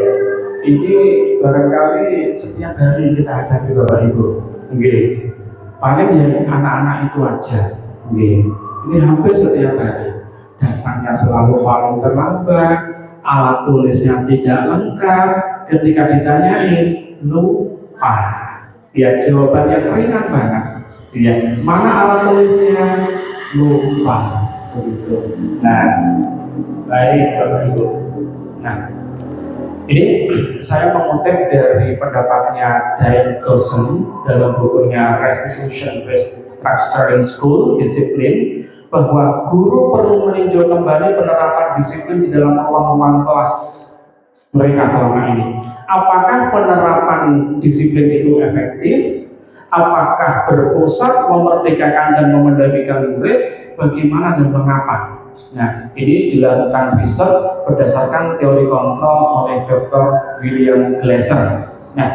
Ini barangkali setiap hari kita hadapi Bapak Ibu. Oke. Paling yang anak-anak itu aja. Oke. Ini hampir setiap hari. Datangnya selalu paling terlambat, alat tulisnya tidak lengkap, ketika ditanyain lupa. Ya, jawabannya ringan banget. Ya, mana alat tulisnya? Lupa. Begitu. Nah, baik Bapak Ibu. Nah, ini saya mengutip dari pendapatnya Diane Gosson dalam bukunya Restitution Based Structure in School Discipline, bahwa guru perlu meninjau kembali penerapan disiplin di dalam ruang-ruang kelas mereka selama ini. Apakah penerapan disiplin itu efektif? Apakah berpusat, memerdekakan dan memendirikan murid? Bagaimana dan mengapa? Nah, ini dilakukan riset berdasarkan teori kontrol oleh Dr. William Glasser. Nah,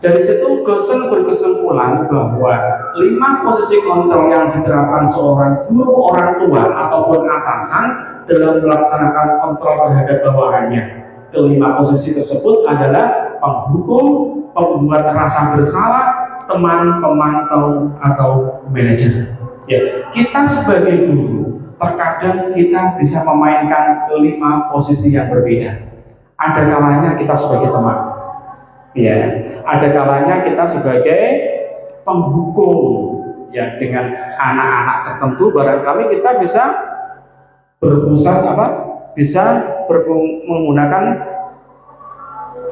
dari situ Gosson berkesimpulan bahwa 5 posisi kontrol yang diterapkan seorang guru, orang tua, ataupun atasan dalam melaksanakan kontrol terhadap bawahannya. Kelima posisi tersebut adalah penghukum, pembuat rasa bersalah, teman, pemantau, atau manajer. Ya, kita sebagai guru, terkadang kita bisa memainkan 5 posisi yang berbeda. Ada kalanya kita sebagai teman. Ya, ada kalanya kita sebagai penghukum, ya, dengan anak-anak tertentu barangkali kita bisa berpusat bisa menggunakan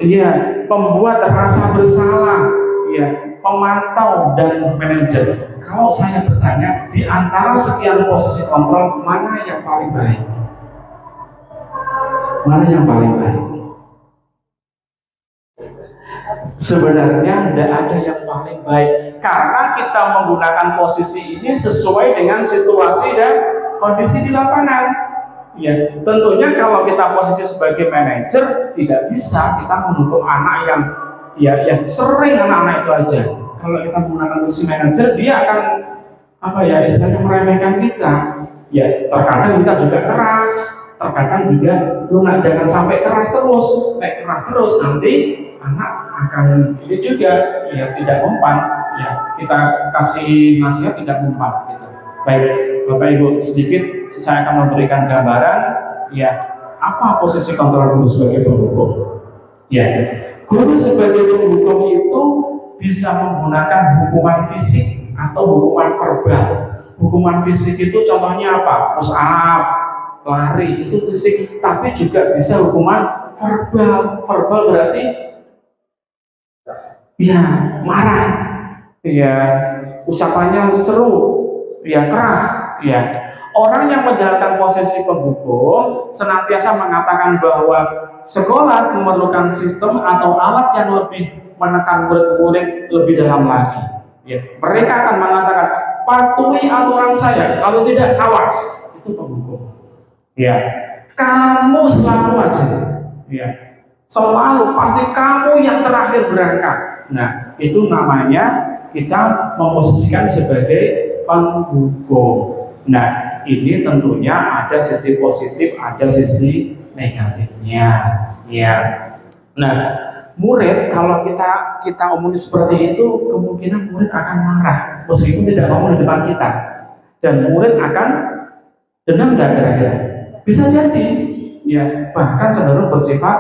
ya pembuat rasa bersalah, ya, pemantau dan manajer. Kalau saya bertanya, di antara sekian posisi kontrol mana yang paling baik? Mana yang paling baik? Sebenarnya tidak ada yang paling baik, karena kita menggunakan posisi ini sesuai dengan situasi dan kondisi di lapangan. Ya, tentunya kalau kita posisi sebagai manajer, tidak bisa kita mendukung anak yang sering anak-anak itu aja. Kalau kita menggunakan posisi manajer, dia akan istilahnya meremehkan kita. Ya, terkadang kita juga keras, terkadang juga jangan sampai keras terus. Nek keras terus nanti anak akan ini juga ya tidak mempan, ya kita kasih nasihat tidak mempan gitu. Baik Bapak Ibu, sedikit saya akan memberikan gambaran ya apa posisi kontrol guru sebagai penghukum. Ya, guru sebagai penghukum itu bisa menggunakan hukuman fisik atau hukuman verbal. Hukuman fisik itu contohnya apa? Push up, lari, itu fisik, tapi juga bisa hukuman verbal. Verbal berarti ya marah, ya ucapannya seru, ya keras, ya. Orang yang menjalankan posisi penghukum senantiasa mengatakan bahwa sekolah memerlukan sistem atau alat yang lebih menekan murid-murid lebih dalam lagi. Ya, mereka akan mengatakan patuhi aturan saya, kalau tidak awas. Itu penghukum. Ya, kamu selalu aja. Ya, selalu pasti kamu yang terakhir berangkat. Nah, itu namanya kita memposisikan sebagai penghukum. Nah, ini tentunya ada sisi positif, ada sisi negatifnya. Ya. Nah, murid kalau kita omongin seperti itu, kemungkinan murid akan marah meskipun tidak ngomong di depan kita. Dan murid akan dendam nggak kira-kira? Bisa jadi, ya bahkan cenderung bersifat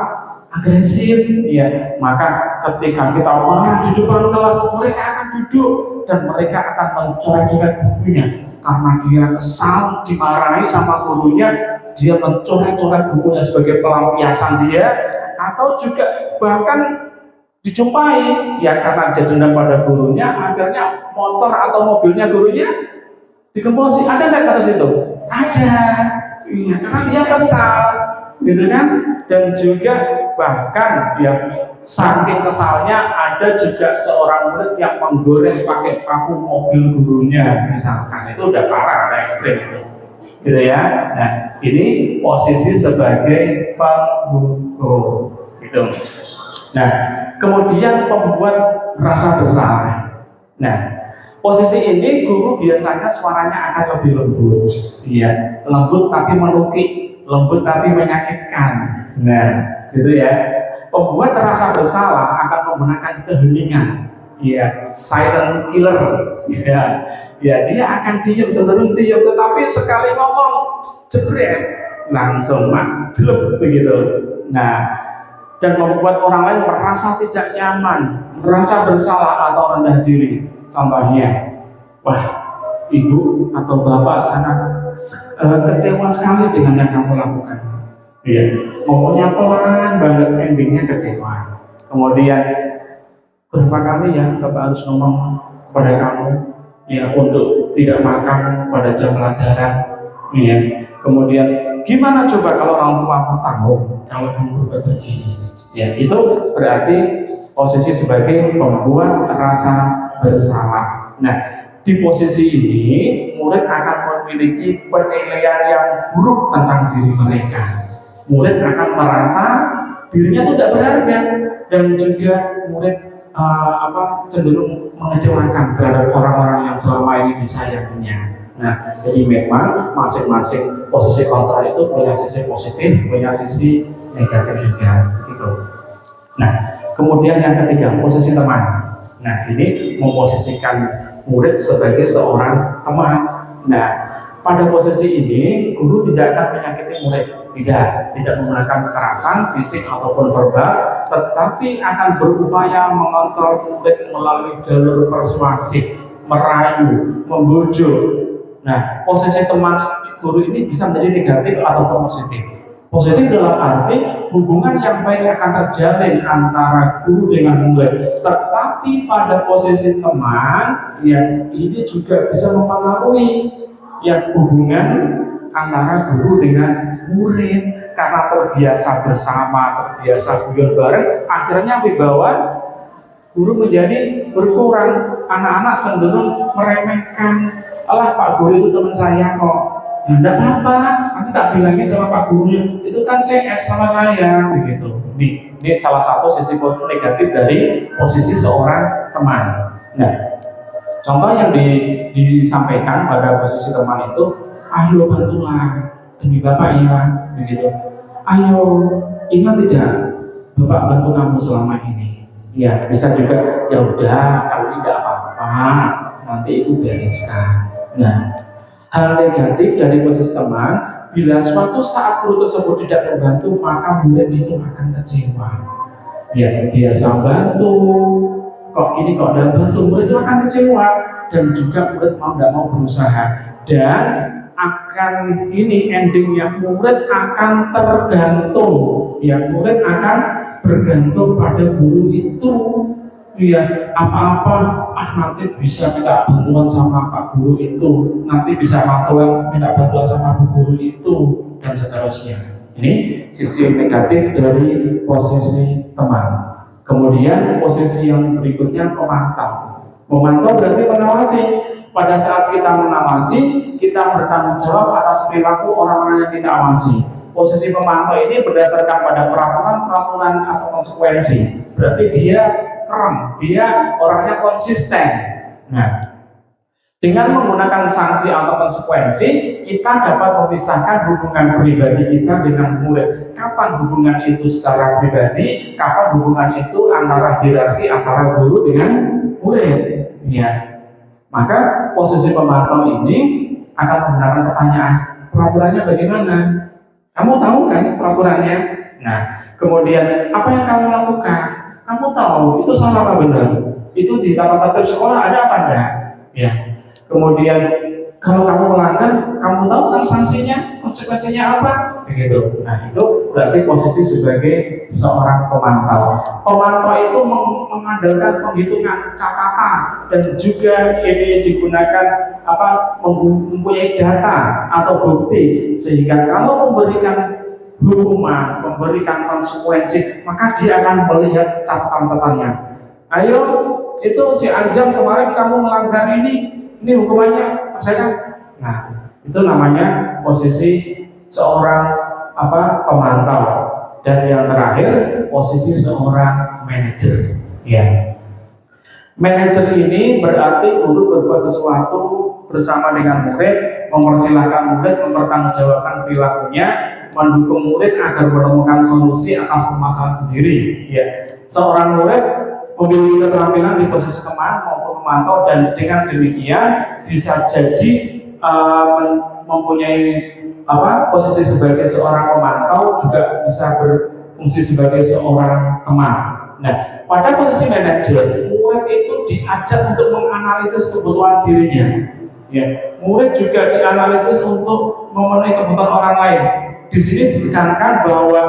agresif, ya. Maka ketika kita marah di depan kelas, mereka akan duduk dan mereka akan mencoret-coret bukunya karena dia kesal dimarahi sama gurunya. Dia mencoret-coret bukunya sebagai pelampiasan dia, atau juga bahkan dijumpai ya karena dia dendam pada gurunya, akhirnya motor atau mobilnya gurunya digembosi. Ada nggak kasus itu? Ada, iya, karena dia kesal, gitu kan? Dan juga bahkan ya saking kesalnya ada juga seorang murid yang menggores pakai paku mobil gurunya, misalkan. Itu udah parah, udah ekstrim itu, gitu ya. Nah, ini posisi sebagai penghukum, gitu. Nah, Kemudian pembuat rasa bersalah. Nah, posisi ini guru biasanya suaranya akan lebih lembut, ya, lembut tapi menukik, lembut tapi menyakitkan. Nah, gitu ya. Pembuat rasa bersalah akan menggunakan keheningan, ya, silent killer, ya, ya, dia akan diam, cenderung diam, tetapi sekali ngomong, jebret, langsung majleb begitu. Nah, dan membuat orang lain merasa tidak nyaman, merasa bersalah atau rendah diri. Contohnya, wah, ibu atau bapak sangat kecewa sekali dengan yang kamu lakukan. Iya, ngomongnya pelan banget, endingnya kecewa. Kemudian berapa kali ya bapak harus ngomong kepada kamu, ya, untuk tidak makan pada jam pelajaran. Iya. Kemudian gimana coba kalau orang tua tahu kalau kamu berbuat begini? Ya, itu berarti posisi sebagai pembuat rasa bersalah. Nah, di posisi ini murid akan memiliki penilaian yang buruk tentang diri mereka. Murid akan merasa dirinya tidak berharga, dan juga murid cenderung mengecewakan terhadap orang-orang yang selama ini disayanginya. Nah, jadi memang masing-masing posisi kontrol itu punya sisi positif, punya sisi negatif juga, gitu. Nah, kemudian yang ketiga, posisi teman. Nah, ini memposisikan murid sebagai seorang teman. Nah, pada posisi ini guru tidak akan menyakiti murid, tidak menggunakan kekerasan fisik ataupun verbal, tetapi akan berupaya mengontrol murid melalui jalur persuasif, merayu, membujuk. Nah, posisi teman guru ini bisa menjadi negatif ataupun positif. Positif dalam arti hubungan yang baik akan terjalin antara guru dengan murid, tetapi pada posisi teman, ya, ini juga bisa mempengaruhi ya hubungan antara guru dengan murid, karena terbiasa bersama, terbiasa guyon bareng, akhirnya wibawa guru menjadi berkurang. Anak-anak cenderung meremehkan, alah Pak Guru itu teman saya kok, ya enggak apa-apa, nanti tak bilangin sama Pak Gurunya, itu kan CS sama saya, begitu. Ini salah satu sisi negatif dari posisi seorang teman. Nah, contoh yang disampaikan pada posisi teman itu, ayo bantulah demi Bapak ya, begitu. Ayo, ingat tidak, Bapak bantu kamu selama ini. Ya, bisa juga, ya udah, kalau tidak apa-apa, nanti itu bereskan. Nah, hal negatif dari posisi teman, bila suatu saat guru tersebut tidak membantu, maka murid itu akan kecewa. Ya, biasa bantu, kok tidak bantu, murid itu akan kecewa, dan juga murid tidak mau berusaha, dan akan endingnya murid akan tergantung, ya, murid akan bergantung pada guru itu, ya, apa-apa nanti bisa minta bantuan sama Pak Guru itu, nanti bisa minta bantuan sama Bu Guru itu, dan seterusnya. Ini sisi negatif dari posisi teman. Kemudian posisi yang berikutnya, pemantau. Memantau berarti mengawasi. Pada saat kita mengawasi, kita bertanggung jawab atas perilaku orang-orang yang kita awasi. Posisi pemantau ini berdasarkan pada peraturan atau konsekuensi. Berarti dia keren, dia orangnya konsisten. Nah, dengan menggunakan sanksi atau konsekuensi, kita dapat memisahkan hubungan pribadi kita dengan murid. Kapan hubungan itu secara pribadi, kapan hubungan itu antara hierarki antara guru dengan murid. Ya, maka posisi pemantau ini akan menggunakan pertanyaan, peraturannya bagaimana? Kamu tahu kan peraturannya? Nah, kemudian apa yang kamu lakukan? Kamu tahu itu salah apa benar? Itu di tata tertib sekolah ada apa enggak? Ya. Kemudian kalau kamu melanggar, kamu tahu kan sanksinya, konsekuensinya apa? Begitu. Nah, itu berarti posisi sebagai seorang pemantau. Pemantau itu mengandalkan penghitungan catatan, dan juga ini digunakan mempunyai data atau bukti, sehingga kalau memberikan hukuman, memberikan konsekuensi, maka dia akan melihat catatan-catatannya. Ayo, itu si Azam kemarin kamu melanggar ini hukumannya persetan. Nah, itu namanya posisi seorang pemantau. Dan yang terakhir, posisi seorang manajer. Ya. Manajer ini berarti guru berbuat sesuatu bersama dengan murid, mempersilahkan murid mempertanggungjawabkan perilakunya, mendukung murid agar menemukan solusi atas permasalahan sendiri. Ya. Seorang murid memiliki keterampilan di posisi teman maupun memantau, dan dengan demikian bisa jadi mempunyai posisi sebagai seorang pemantau, juga bisa berfungsi sebagai seorang teman. Nah, pada posisi manajer, murid itu diajak untuk menganalisis kebutuhan dirinya. Ya, murid juga dianalisis untuk memenuhi kebutuhan orang lain. Di sini ditekankan bahwa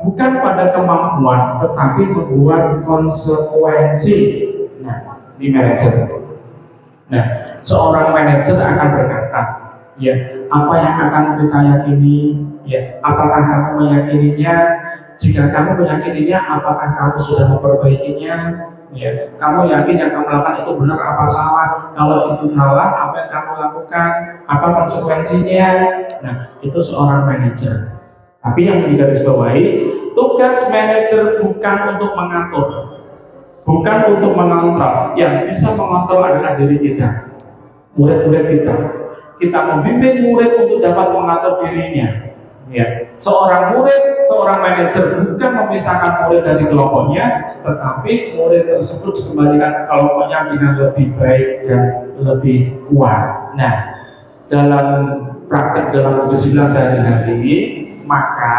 bukan pada kemampuan, tetapi membuat konsekuensi. Nah, di manajer. Nah, seorang manajer akan berkata, ya, apa yang akan kita yakini? Ya, apakah kamu meyakininya? Jika kamu meyakininya, apakah kamu sudah memperbaikinya? Ya, kamu yakin yang kamu lakukan itu benar apa salah? Kalau itu salah, apa yang kamu lakukan? Apa konsekuensinya? Nah, itu seorang manajer. Tapi yang digarisbawahi, tugas manajer bukan untuk mengatur, bukan untuk mengontrol. Yang bisa mengontrol adalah diri kita, murid-murid kita. Kita membimbing murid untuk dapat mengatur dirinya. Ya, seorang murid, seorang manajer bukan memisahkan murid dari kelompoknya, tetapi murid tersebut dikembalikan ke kelompoknya dengan lebih baik dan lebih kuat. Nah, dalam praktek dalam kesimpulan sehari-hari ini, maka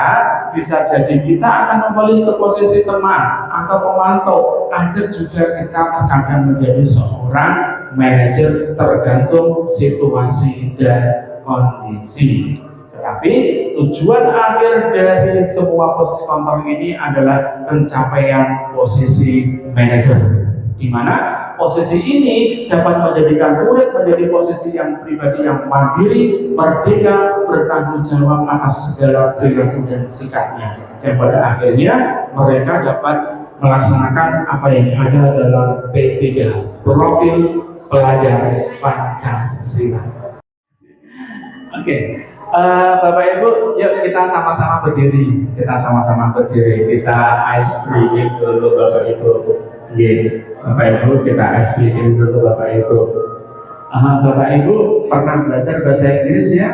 bisa jadi kita akan kembali ke posisi teman atau pemantau. Ada juga kita terkadang menjadi seorang manajer, tergantung situasi dan kondisi. Tetapi tujuan akhir dari semua posisi kontrol ini adalah pencapaian posisi manajer, di mana posisi ini dapat menjadikan murid menjadi posisi yang pribadi yang mandiri, merdeka, bertanggung jawab atas segala perilaku dan sikapnya. Dan pada akhirnya mereka dapat melaksanakan apa yang ada dalam P3, profil pelajar Pancasila. Oke. Bapak Ibu, yuk kita sama-sama berdiri. Kita sama-sama berdiri. Kita ice breaking dulu Bapak Ibu. Bapak Ibu, kita ice breaking dulu Bapak Ibu. Bapak Ibu pernah belajar bahasa Inggris ya?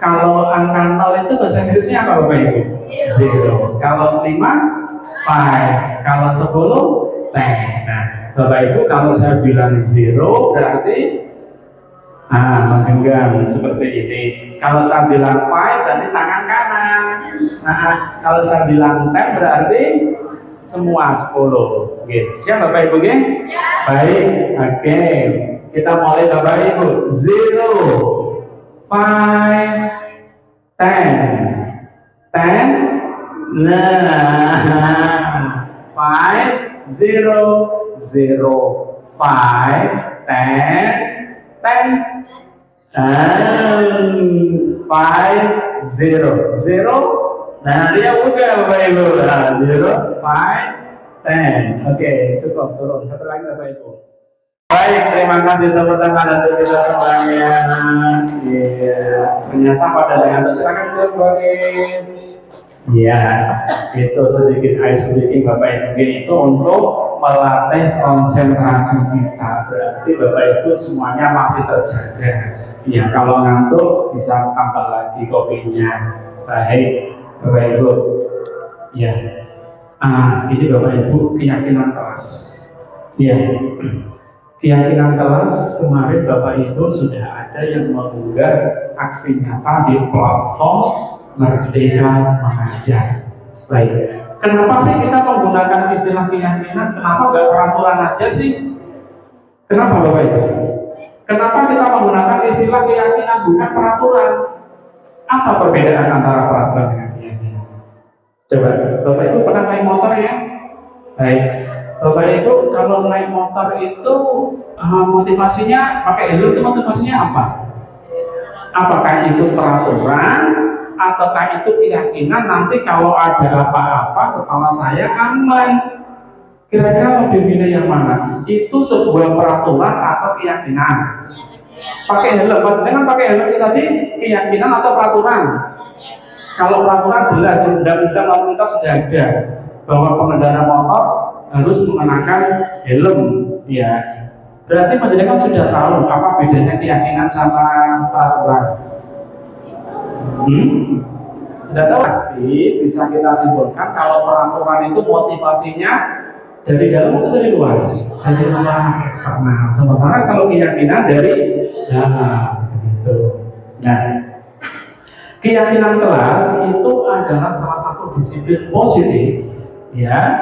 Kalau angka 0 itu bahasa Inggrisnya apa Bapak Ibu? 0. Kalau 5, 5. Kalau 10, 10. Nah, Bapak Ibu kalau saya bilang 0 berarti menggenggam seperti ini. Kalau saya bilang 5 berarti tangan kanan. Kalau saya bilang 10 berarti semua 10. Oke, siap Bapak Ibu? Siap. Baik, oke. Kita mulai Bapak Ibu. 0, 5, 10. 10. Nah, 5, 0, 0, 5, 10. 10, 5, 0, 0. Nah, dia buka Bapak Ibu. 0, 5, 10. Oke, cukup turun. Satu lagi Bapak Ibu. Baik, terima kasih tepuk tangan untuk kita semuanya. Ternyata pada dengan silakan kembali. Ya, itu sedikit ice breaking Bapak Ibu. Itu untuk melatih konsentrasi kita. Berarti Bapak Ibu semuanya masih terjaga. Ya, kalau ngantuk bisa tambah lagi kopinya. Baik, Bapak Ibu. Ya, ini Bapak Ibu keyakinan kelas. Ya, keyakinan kelas kemarin Bapak Ibu sudah ada yang mengunggah aksi nyata di platform Merdeka Mengajar. Baik, kenapa sih kita menggunakan istilah keyakinan? Kenapa nggak peraturan aja sih? Kenapa Bapak Ibu? Kenapa kita menggunakan istilah keyakinan bukan peraturan? Apa perbedaan antara peraturan dengan keyakinan? Coba, Bapak Ibu pernah naik motor ya? Baik, Bapak Ibu kalau naik motor itu motivasinya pakai helm itu motivasinya apa? Apakah itu peraturan? Ataukah itu keyakinan nanti kalau ada apa-apa kepala saya aman? Kira-kira lebih milih yang mana? Itu sebuah peraturan atau keyakinan? Pakai helm, dengan pakai helm itu tadi keyakinan atau peraturan? Kalau peraturan jelas, undang-undang lalu lintas sudah ada. bahwa pengendara motor harus mengenakan helm, ya. Berarti panjenengan sudah tahu apa bedanya keyakinan sama peraturan. Sudah tahu? Tapi bisa kita simpulkan kalau peraturan itu motivasinya dari dalam atau dari luar? Dari luar, eksternal. Sementara kalau keyakinan dari dalam, gitu. Nah, keyakinan kelas itu adalah salah satu disiplin positif, ya,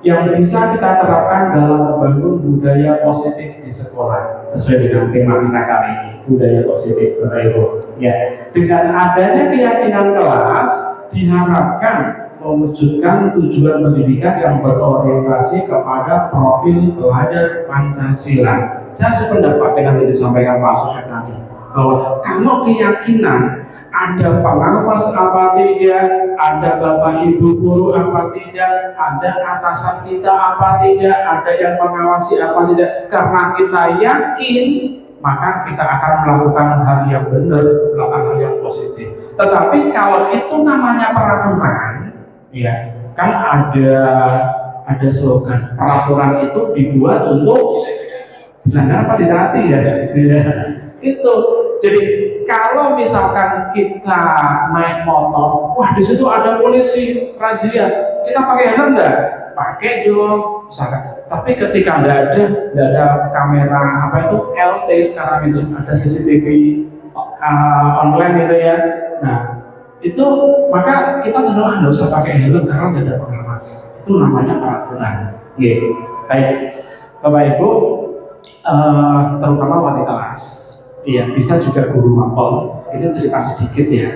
yang bisa kita terapkan dalam membangun budaya positif di sekolah sesuai dengan tema kita kali ini, budaya positif, Bapak Ibu. Ya, dengan adanya keyakinan kelas diharapkan mewujudkan tujuan pendidikan yang berorientasi kepada profil pelajar Pancasila. Saya sependapat dengan yang disampaikan Pak Sofyan tadi, bahwa kalau keyakinan ada pengawas apa tidak, ada bapak ibu guru apa tidak, ada atasan kita apa tidak, ada yang mengawasi apa tidak, karena kita yakin maka kita akan melakukan hal yang benar, melakukan hal yang positif. Tetapi kalau itu namanya peraturan, ya kan ada slogan peraturan itu dibuat untuk dilanggar apa ditaati, ya. Itu jadi kalau misalkan kita naik motor, wah di situ ada polisi razia, kita pakai helm enggak? Pakai dong, misalkan. Tapi ketika nggak ada kamera apa itu LT sekarang itu ada CCTV online itu ya. Nah itu maka kita cenderung nggak usah pakai helm karena nggak ada pengawas. Itu namanya peraturan. Gitu. Baik, Bapak Ibu, terutama wali kelas. Iya, bisa juga guru mapel. Ini cerita sedikit ya.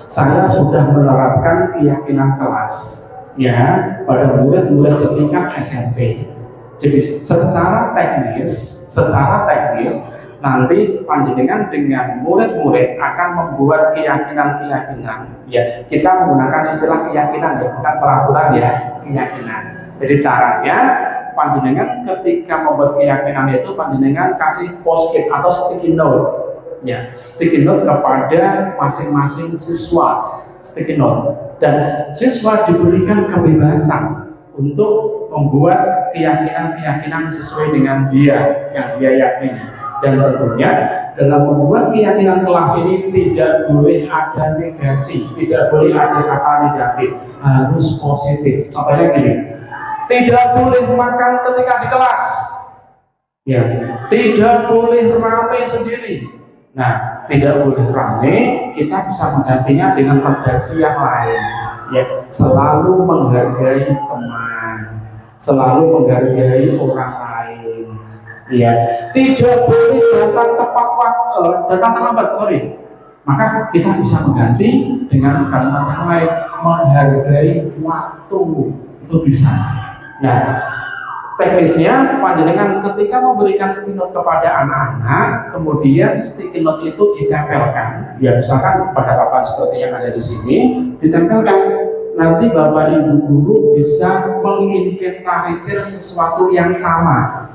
Saya sudah menerapkan keyakinan kelas, ya, pada murid-murid setingkat SMP. Jadi secara teknis nanti panjenengan dengan murid-murid akan membuat keyakinan-keyakinan. Ya, kita menggunakan istilah keyakinan ya, bukan peraturan ya, keyakinan. Jadi caranya panjenengan ketika membuat keyakinan itu panjenengan kasih post-it atau sticky note, ya, sticky note kepada masing-masing siswa, sticky note, dan siswa diberikan kebebasan untuk membuat keyakinan-keyakinan sesuai dengan dia yang dia yakini. Dan tentunya dalam membuat keyakinan kelas ini tidak boleh ada negasi, tidak boleh ada kata negatif, harus positif. Contohnya gini, tidak boleh makan ketika di kelas, ya, tidak boleh rame sendiri. Nah, tidak boleh rame, kita bisa menggantinya dengan redaksi yang lain, ya, selalu menghargai teman, selalu menghargai orang lain, ya, tidak boleh datang tepat waktu, datang terlambat, maka kita bisa mengganti dengan kalimat yang lain, menghargai waktu, itu bisa. Nah, teknisnya panjenengan ketika memberikan sticky note kepada anak-anak, kemudian sticky note itu ditempelkan. Ya, misalkan pada papan seperti yang ada di sini, ditempelkan. Nanti Bapak Ibu guru bisa menginventarisir sesuatu yang sama.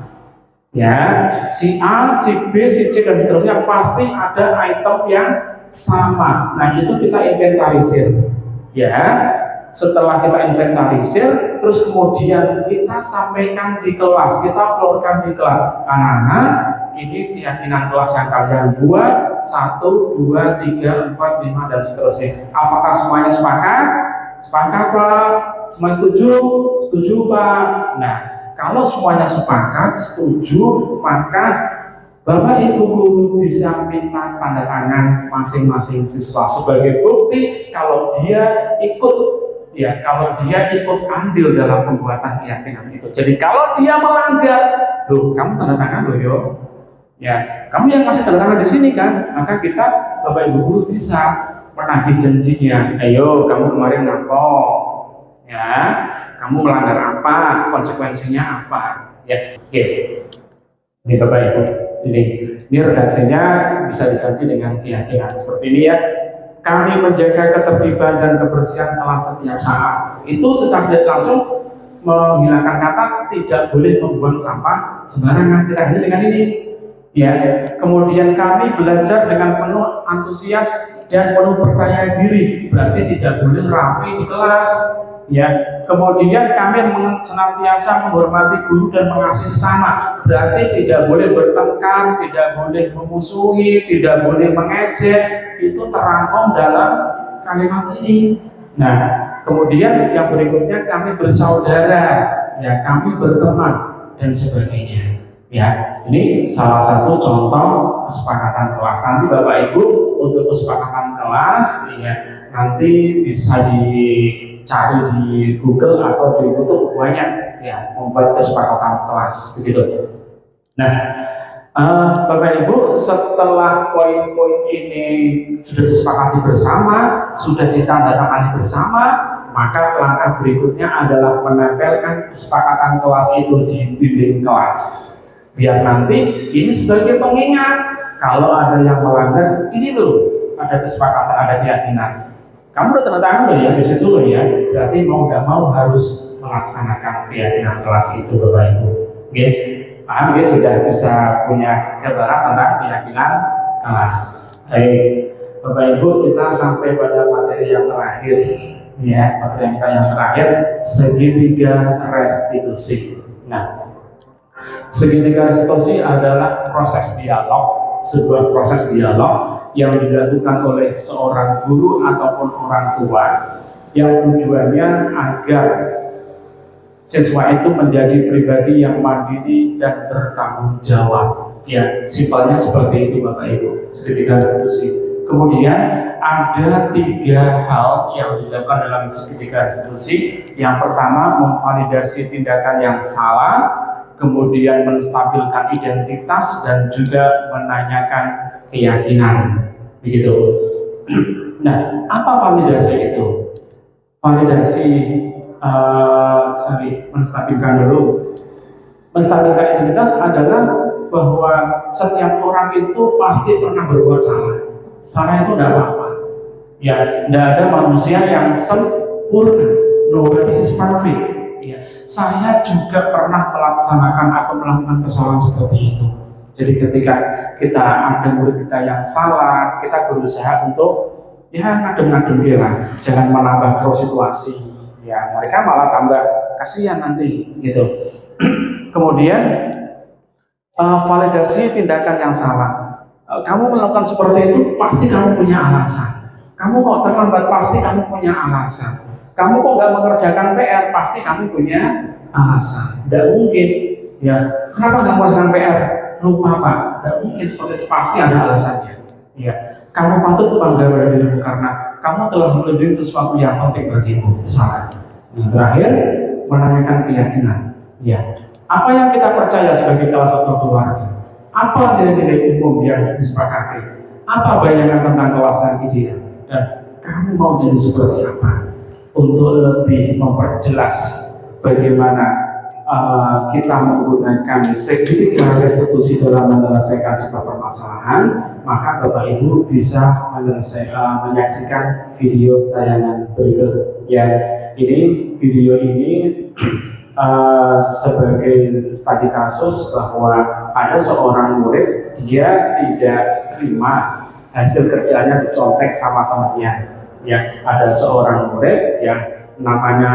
Ya, si A, si B, si C dan seterusnya pasti ada item yang sama. Nah, itu kita inventarisir. Ya. Setelah kita inventarisir, terus kemudian kita sampaikan di kelas, kita floorkan di kelas. Anak-anak, ini keyakinan kelas yang kalian buat, 1, 2, 3, 4, 5, dan seterusnya. Apakah semuanya sepakat? Sepakat, Pak? Semuanya setuju? Setuju, Pak? Nah, kalau semuanya sepakat, setuju, maka Bapak Ibu guru bisa minta tanda tangan masing-masing siswa sebagai bukti kalau dia ikut, ya, kalau dia ikut andil dalam pembuatan keyakinan itu. Jadi kalau dia melanggar, loh, kamu tanda tangan loh, yo, ya, kamu yang kasih tanda tangan di sini kan, maka kita Bapak Ibu guru bisa menagih janjinya. Ayo, kamu kemarin ngapo, ya, kamu melanggar apa, konsekuensinya apa, ya, oke. Ini Bapak Ibu, ini redaksinya bisa diganti dengan keyakinan seperti ini ya. Kami menjaga ketertiban dan kebersihan kelas setiap saat. Itu secara tidak langsung menghilangkan kata tidak boleh membuang sampah sembarangan. Kita ini dengan ini, ya. Kemudian kami belajar dengan penuh antusias dan penuh percaya diri. Berarti tidak boleh ramai di kelas, ya. Kemudian kami senantiasa menghormati guru dan mengasihi sesama. Berarti tidak boleh bertengkar, tidak boleh memusuhi, tidak boleh mengejek. Itu terangkum dalam kalimat ini. Nah, kemudian yang berikutnya kami bersaudara, ya, kami berteman dan sebagainya. Ya, ini salah satu contoh kesepakatan kelas. Nanti Bapak Ibu untuk kesepakatan kelas, ya, nanti bisa dicari di Google atau di YouTube, banyak ya membuat kesepakatan kelas begitu. Nah, Bapak Ibu, setelah poin-poin ini sudah disepakati bersama, sudah ditandatangani bersama, maka langkah berikutnya adalah menempelkan kesepakatan kelas itu di dinding kelas. Biar nanti ini sebagai pengingat, kalau ada yang melanggar, ini loh, ada kesepakatan, ada keyakinan. Kamu udah tanda tangan loh ya di situ loh ya. Berarti mau nggak mau harus melaksanakan keyakinan kelas itu, Bapak Ibu. Oke, paham ya? Sudah bisa punya gambaran tentang keyakinan kelas. Baik, Bapak Ibu, kita sampai pada materi yang terakhir, ya, materi yang terakhir, segitiga restitusi. Nah, segitiga restitusi adalah proses dialog, sebuah proses dialog yang dilakukan oleh seorang guru ataupun orang tua yang tujuannya agar siswa itu menjadi pribadi yang mandiri dan bertanggung jawab. Ya, simpelnya seperti itu Bapak Ibu, segitiga restitusi. Kemudian ada 3 hal yang dilakukan dalam segitiga restitusi. Yang pertama, memvalidasi tindakan yang salah, kemudian menstabilkan identitas, dan juga menanyakan keyakinan, begitu. Nah, apa validasi itu? Validasi, menstabilkan dulu. Menstabilkan identitas adalah bahwa setiap orang itu pasti pernah berbuat salah. Salah itu tidak apa-apa. Ya, tidak ada manusia yang sempurna. Nobody is perfect. Saya juga pernah melaksanakan atau melakukan kesalahan seperti itu. Jadi ketika kita ada murid kita yang salah, kita berusaha untuk ya ngadem-ngadem dia lah, jangan menambah keruh situasi. Ya, mereka malah tambah kasihan nanti gitu. Kemudian validasi tindakan yang salah. Kamu melakukan seperti itu pasti kamu punya alasan. Kamu kok terlambat pasti kamu punya alasan. Kamu kok nggak mengerjakan PR, pasti kamu punya alasan. Tidak mungkin, ya. Kenapa nggak mengerjakan PR? Lupa Pak. Tidak mungkin seperti itu, pasti ada alasannya. Ya. Kamu patut bangga pada dirimu karena kamu telah melebihi sesuatu yang penting bagimu. Salah. Yang terakhir, menanyakan keyakinan. Ya. Apa yang kita percaya sebagai salah satu keluarga? Apa nilai-nilai umum yang disepakati? Apa bayangan tentang kelas yang ideal? Dan kamu mau jadi seperti apa? Untuk lebih memperjelas bagaimana kita menggunakan segitiga restitusi dalam menyelesaikan sebuah permasalahan, maka Bapak Ibu bisa menyaksikan video tayangan berikut. Ya, ini video ini sebagai studi kasus bahwa ada seorang murid dia tidak terima hasil kerjanya dicontek sama temannya. Ya, ada seorang murid yang namanya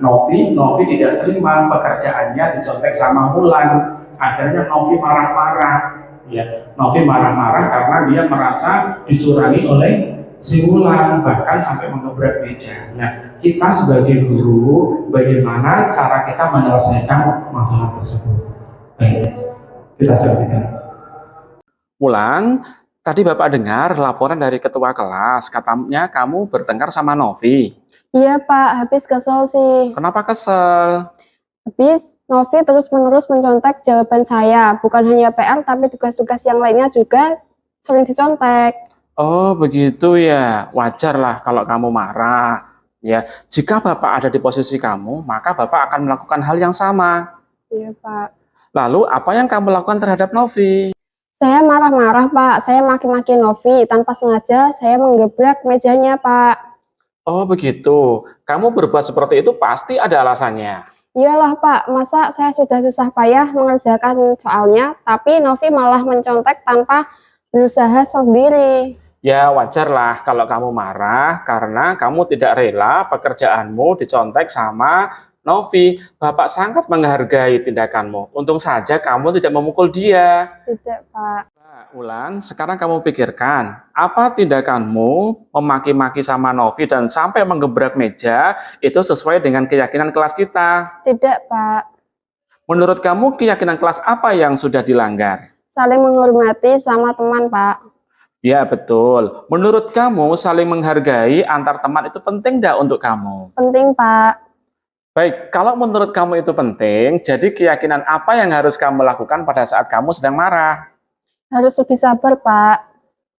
Novi tidak terima pekerjaannya dicontek sama Mulan. Akhirnya Novi marah-marah. Ya, Novi marah-marah karena dia merasa dicurangi oleh si Mulan, bahkan sampai mengebrak meja. Nah, kita sebagai guru, bagaimana cara kita menyelesaikan masalah tersebut? Baik, kita saksikan. Mulan, tadi Bapak dengar laporan dari ketua kelas, katanya kamu bertengkar sama Novi. Iya Pak, habis kesel sih. Kenapa kesel? Habis Novi terus-menerus mencontek jawaban saya. Bukan hanya PR, tapi tugas-tugas yang lainnya juga sering dicontek. Oh begitu ya, wajar lah kalau kamu marah. Ya, jika Bapak ada di posisi kamu, maka Bapak akan melakukan hal yang sama. Iya Pak. Lalu apa yang kamu lakukan terhadap Novi? Saya marah-marah Pak, saya maki-maki Novi. Tanpa sengaja saya menggebrak mejanya Pak. Oh begitu, kamu berbuat seperti itu pasti ada alasannya. Iyalah Pak, masa saya sudah susah payah mengerjakan soalnya, tapi Novi malah mencontek tanpa berusaha sendiri. Ya wajar lah kalau kamu marah karena kamu tidak rela pekerjaanmu dicontek sama Novi. Bapak sangat menghargai tindakanmu. Untung saja kamu tidak memukul dia. Tidak, Pak. Nah, Ulan, sekarang kamu pikirkan, apa tindakanmu memaki-maki sama Novi dan sampai menggebrak meja itu sesuai dengan keyakinan kelas kita? Tidak, Pak. Menurut kamu keyakinan kelas apa yang sudah dilanggar? Saling menghormati sama teman, Pak. Ya betul. Menurut kamu saling menghargai antar teman itu penting tidak untuk kamu? Penting, Pak. Baik, kalau menurut kamu itu penting, jadi keyakinan apa yang harus kamu lakukan pada saat kamu sedang marah? Harus lebih sabar, Pak.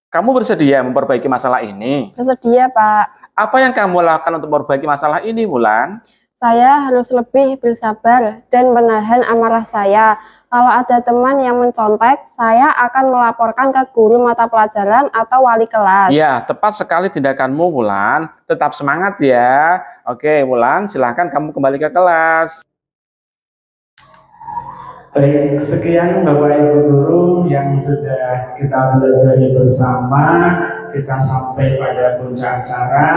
Kamu bersedia memperbaiki masalah ini? Bersedia, Pak. Apa yang kamu lakukan untuk memperbaiki masalah ini, Wulan? Saya harus lebih bersabar dan menahan amarah saya. Kalau ada teman yang mencontek, saya akan melaporkan ke guru mata pelajaran atau wali kelas. Ya, tepat sekali tindakanmu, Wulan. Tetap semangat ya. Oke, Wulan, silahkan kamu kembali ke kelas. Baik, sekian Bapak Ibu Guru yang sudah kita pelajari bersama. Kita sampai pada puncak acara.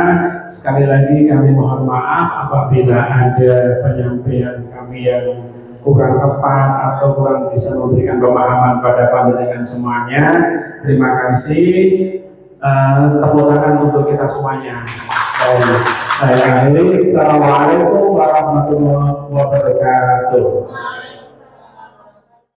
Sekali lagi kami mohon maaf apabila ada penyampaian kami yang kurang tepat atau kurang bisa memberikan pemahaman pada panjenengan semuanya. Terima kasih. Tepuk tangan untuk kita semuanya. Saya akhiri. Assalamualaikum warahmatullahi wabarakatuh.